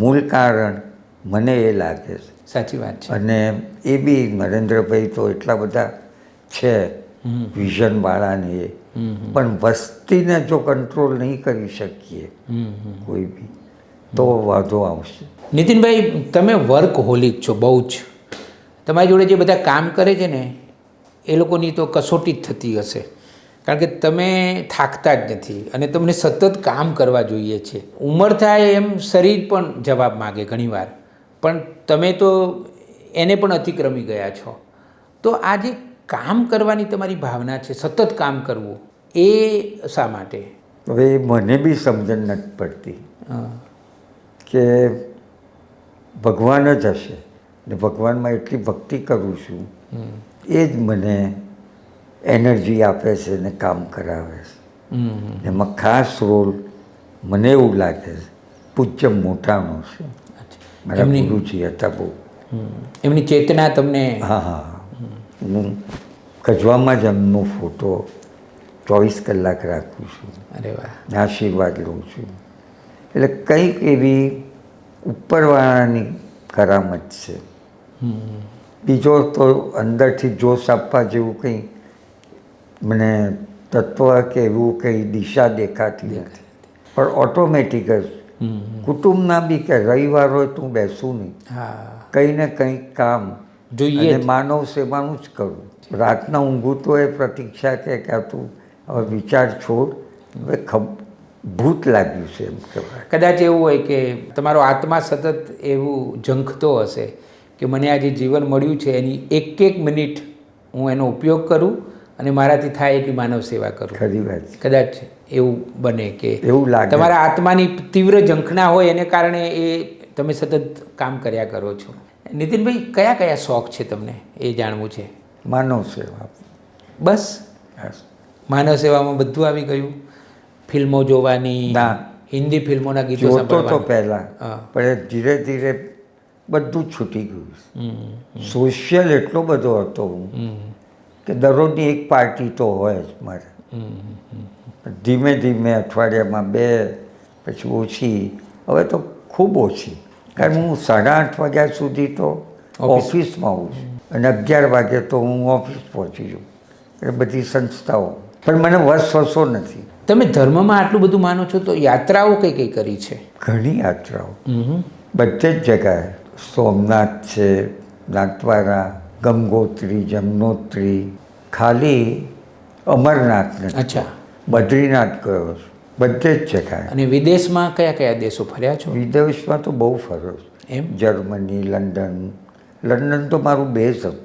Speaker 2: મૂળ કારણ મને એ લાગે છે.
Speaker 1: સાચી વાત છે.
Speaker 2: અને એ બી નરેન્દ્રભાઈ તો એટલા બધા છે વિઝનવાળાને એ, પણ વસ્તીને જો કંટ્રોલ નહીં કરી શકીએ કોઈ બી તો વાંધો આવશે.
Speaker 1: નીતિનભાઈ, તમે વર્કહોલિક છો બહુ જ. તમારી જોડે જે બધા કામ કરે છે ને એ લોકોની તો કસોટી જ થતી હશે, કારણ કે તમે થાકતા જ નથી અને તમને સતત કામ કરવા જોઈએ છે. ઉંમર થાય એમ શરીર પણ જવાબ માગે ઘણીવાર, પણ તમે તો એને પણ અતિક્રમી ગયા છો. તો આ જે કામ કરવાની તમારી ભાવના છે, સતત કામ કરવું, એ શા માટે?
Speaker 2: હવે મને બી સમજણ નથી પડતી કે ભગવાન જ હશે ને ભગવાનમાં એટલી ભક્તિ કરું છું એ જ મને એનર્જી આપે છે ને કામ કરાવે છે. એમાં ખાસ રોલ મને એવું લાગે છે પૂજ્ય મોટાનો છે. મારા ગુરુજી હતા બહુ.
Speaker 1: એમની ચેતના તમને?
Speaker 2: હા. હું કજવામાં જ એમનો ફોટો 24 કલાક રાખું છું.
Speaker 1: અરે વાહ.
Speaker 2: આશીર્વાદ લઉં છું. એટલે કંઈક એવી ઉપરવાળાની કરામત છે. બીજો તો અંદરથી જોશ આપવા જેવું કંઈ મને તત્વ કે એવું કંઈ દિશા દેખાતી નથી. પણ ઓટોમેટિક જ કુટુંબના બી કે રવિવાર હોય તો હું બેસું નહીં, કંઈ ને કંઈક કામ
Speaker 1: જોઈએ,
Speaker 2: અને માનવ સેવાનું જ કરું. રાતના ઊંઘું તો એ પ્રતીક્ષા કે તું હવે વિચાર છોડ, હવે ભૂત લાગ્યું છે એમ કહેવાય.
Speaker 1: કદાચ એવું હોય કે તમારો આત્મા સતત એવું ઝંખતો હશે કે મને આ જે જીવન મળ્યું છે એની એક મિનિટ હું એનો ઉપયોગ કરું અને મારાથી થાય એટલી માનવ સેવા કરું.
Speaker 2: ખરી વાત છે.
Speaker 1: કદાચ એવું બને કે
Speaker 2: એવું લાગે.
Speaker 1: તમારા આત્માની તીવ્ર ઝંખના હોય એને કારણે એ તમે સતત કામ કર્યા કરો છો. નીતિનભાઈ, કયા કયા શોખ છે તમને એ જાણવું છે.
Speaker 2: માનવ સેવા.
Speaker 1: બસ
Speaker 2: બસ.
Speaker 1: માનવ સેવામાં બધું આવી ગયું. ફિલ્મો જોવાની,
Speaker 2: ના.
Speaker 1: હિન્દી ફિલ્મોના ગીતો
Speaker 2: જોતો તો
Speaker 1: સાંભળવાના.
Speaker 2: પહેલાં,
Speaker 1: હા.
Speaker 2: પણ ધીરે ધીરે બધું જ છૂટી ગયું.
Speaker 1: હમ,
Speaker 2: સોશિયલ એટલો બધો હતો હું
Speaker 1: હમ,
Speaker 2: કે દરરોજની એક પાર્ટી તો હોય જ મારે.
Speaker 1: હમ.
Speaker 2: ધીમે ધીમે અઠવાડિયામાં 2, પછી ઓછી, હવે તો ખૂબ ઓછી. કારણ હું 8:30 વાગ્યા સુધી તો ઓફિસમાં હોઉં છું અને 11 વાગે તો હું ઓફિસ પહોંચી જાઉં. એટલે બધી સંસ્થાઓ, પણ મને વસવસો નથી.
Speaker 1: તમે ધર્મમાં આટલું બધું માનો છો તો યાત્રાઓ કઈ કઈ કરી છે?
Speaker 2: ઘણી યાત્રાઓ બધે જ જગાએ. સોમનાથ છે, નાથદ્વારા, ગંગોત્રી, જમનોત્રી, ખાલી અમરનાથ નથી.
Speaker 1: અચ્છા.
Speaker 2: બદ્રીનાથ ગયો છું, બધે જ જગાએ.
Speaker 1: અને વિદેશમાં કયા કયા દેશો ફર્યા છો?
Speaker 2: વિદેશમાં તો બહુ ફર્યો છું.
Speaker 1: એમ?
Speaker 2: Germany, London. લંડન તો મારું બેઝ હતું,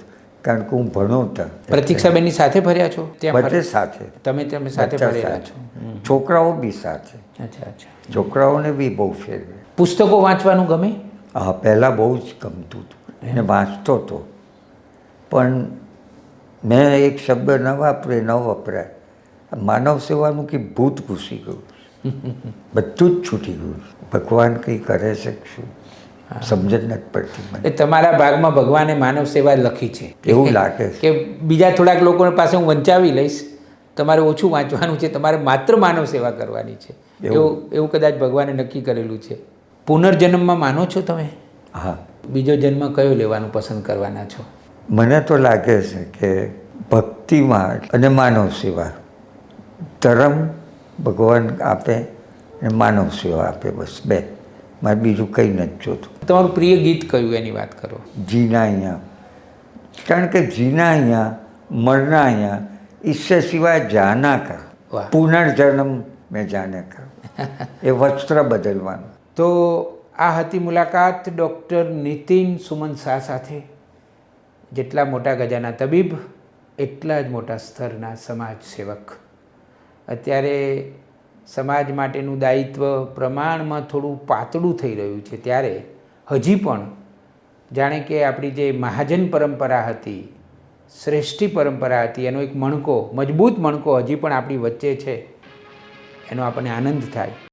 Speaker 2: કારણ કે હું ભણોતા.
Speaker 1: પ્રતીક્ષાબેનની સાથે ફર્યા છો? ત્યાં
Speaker 2: બધે સાથે.
Speaker 1: તમે સાથે
Speaker 2: બધા
Speaker 1: ફરેલા
Speaker 2: સાથે.
Speaker 1: છો?
Speaker 2: છોકરાઓ બી સાથે.
Speaker 1: અચ્છા અચ્છા.
Speaker 2: છોકરાઓને બી બહુ ફેરવે.
Speaker 1: પુસ્તકો વાંચવાનું ગમે?
Speaker 2: હા, પહેલાં બહુ જ ગમતું હતું ને વાંચતો હતો, પણ મેં એક શબ્દ ન વપરાય. માનવ સેવાનું કે ભૂત ઘૂસી ગયું. બધું જ છૂટી ગયું. ભગવાન કંઈ કરે છે શું સમજ નથી પડતી મને.
Speaker 1: એ તમારા ભાગમાં ભગવાને માનવ સેવા લખી છે
Speaker 2: એવું લાગે છે.
Speaker 1: કે બીજા થોડાક લોકો પાસે હું વંચાવી લઈશ, તમારે ઓછું વાંચવાનું છે, તમારે માત્ર માનવ સેવા કરવાની છે. એવું કદાચ ભગવાને નક્કી કરેલું છે. પુનર્જન્મમાં માનો છો તમે?
Speaker 2: હા.
Speaker 1: બીજો જન્મ કયો લેવાનું પસંદ કરવાના છો?
Speaker 2: મને તો લાગે છે કે ભક્તિમાં અને માનવ સેવા, ધર્મ ભગવાન આપે અને માનવ સેવા આપે, બસ 2. મારે બીજું કંઈ નથી જોતું.
Speaker 1: તમારું પ્રિય ગીત કયું એની વાત કરો?
Speaker 2: જીના અહીંયા, કારણ કે જીના અહીંયા, મરના અહીંયા, ઈશ્વર સિવાય જાના કા.
Speaker 1: વાહ.
Speaker 2: પુનર્જન્મ મેં જાને કા. એ વસ્ત્ર બદલવાનું.
Speaker 1: તો આ હતી મુલાકાત ડૉક્ટર નીતિન સુમન શાહ સાથે. જેટલા મોટા ગજાના તબીબ એટલા જ મોટા સ્તરના સમાજ સેવક. અત્યારે સમાજ માટેનું દાયિત્વ પ્રમાણમાં થોડું પાતળું થઈ રહ્યું છે, ત્યારે હજી પણ જાણે કે આપણી જે મહાજન પરંપરા હતી, શ્રેષ્ઠી પરંપરા હતી, એનો એક મણકો, મજબૂત મણકો હજી પણ આપણી વચ્ચે છે. એનો આપણને આનંદ થાય.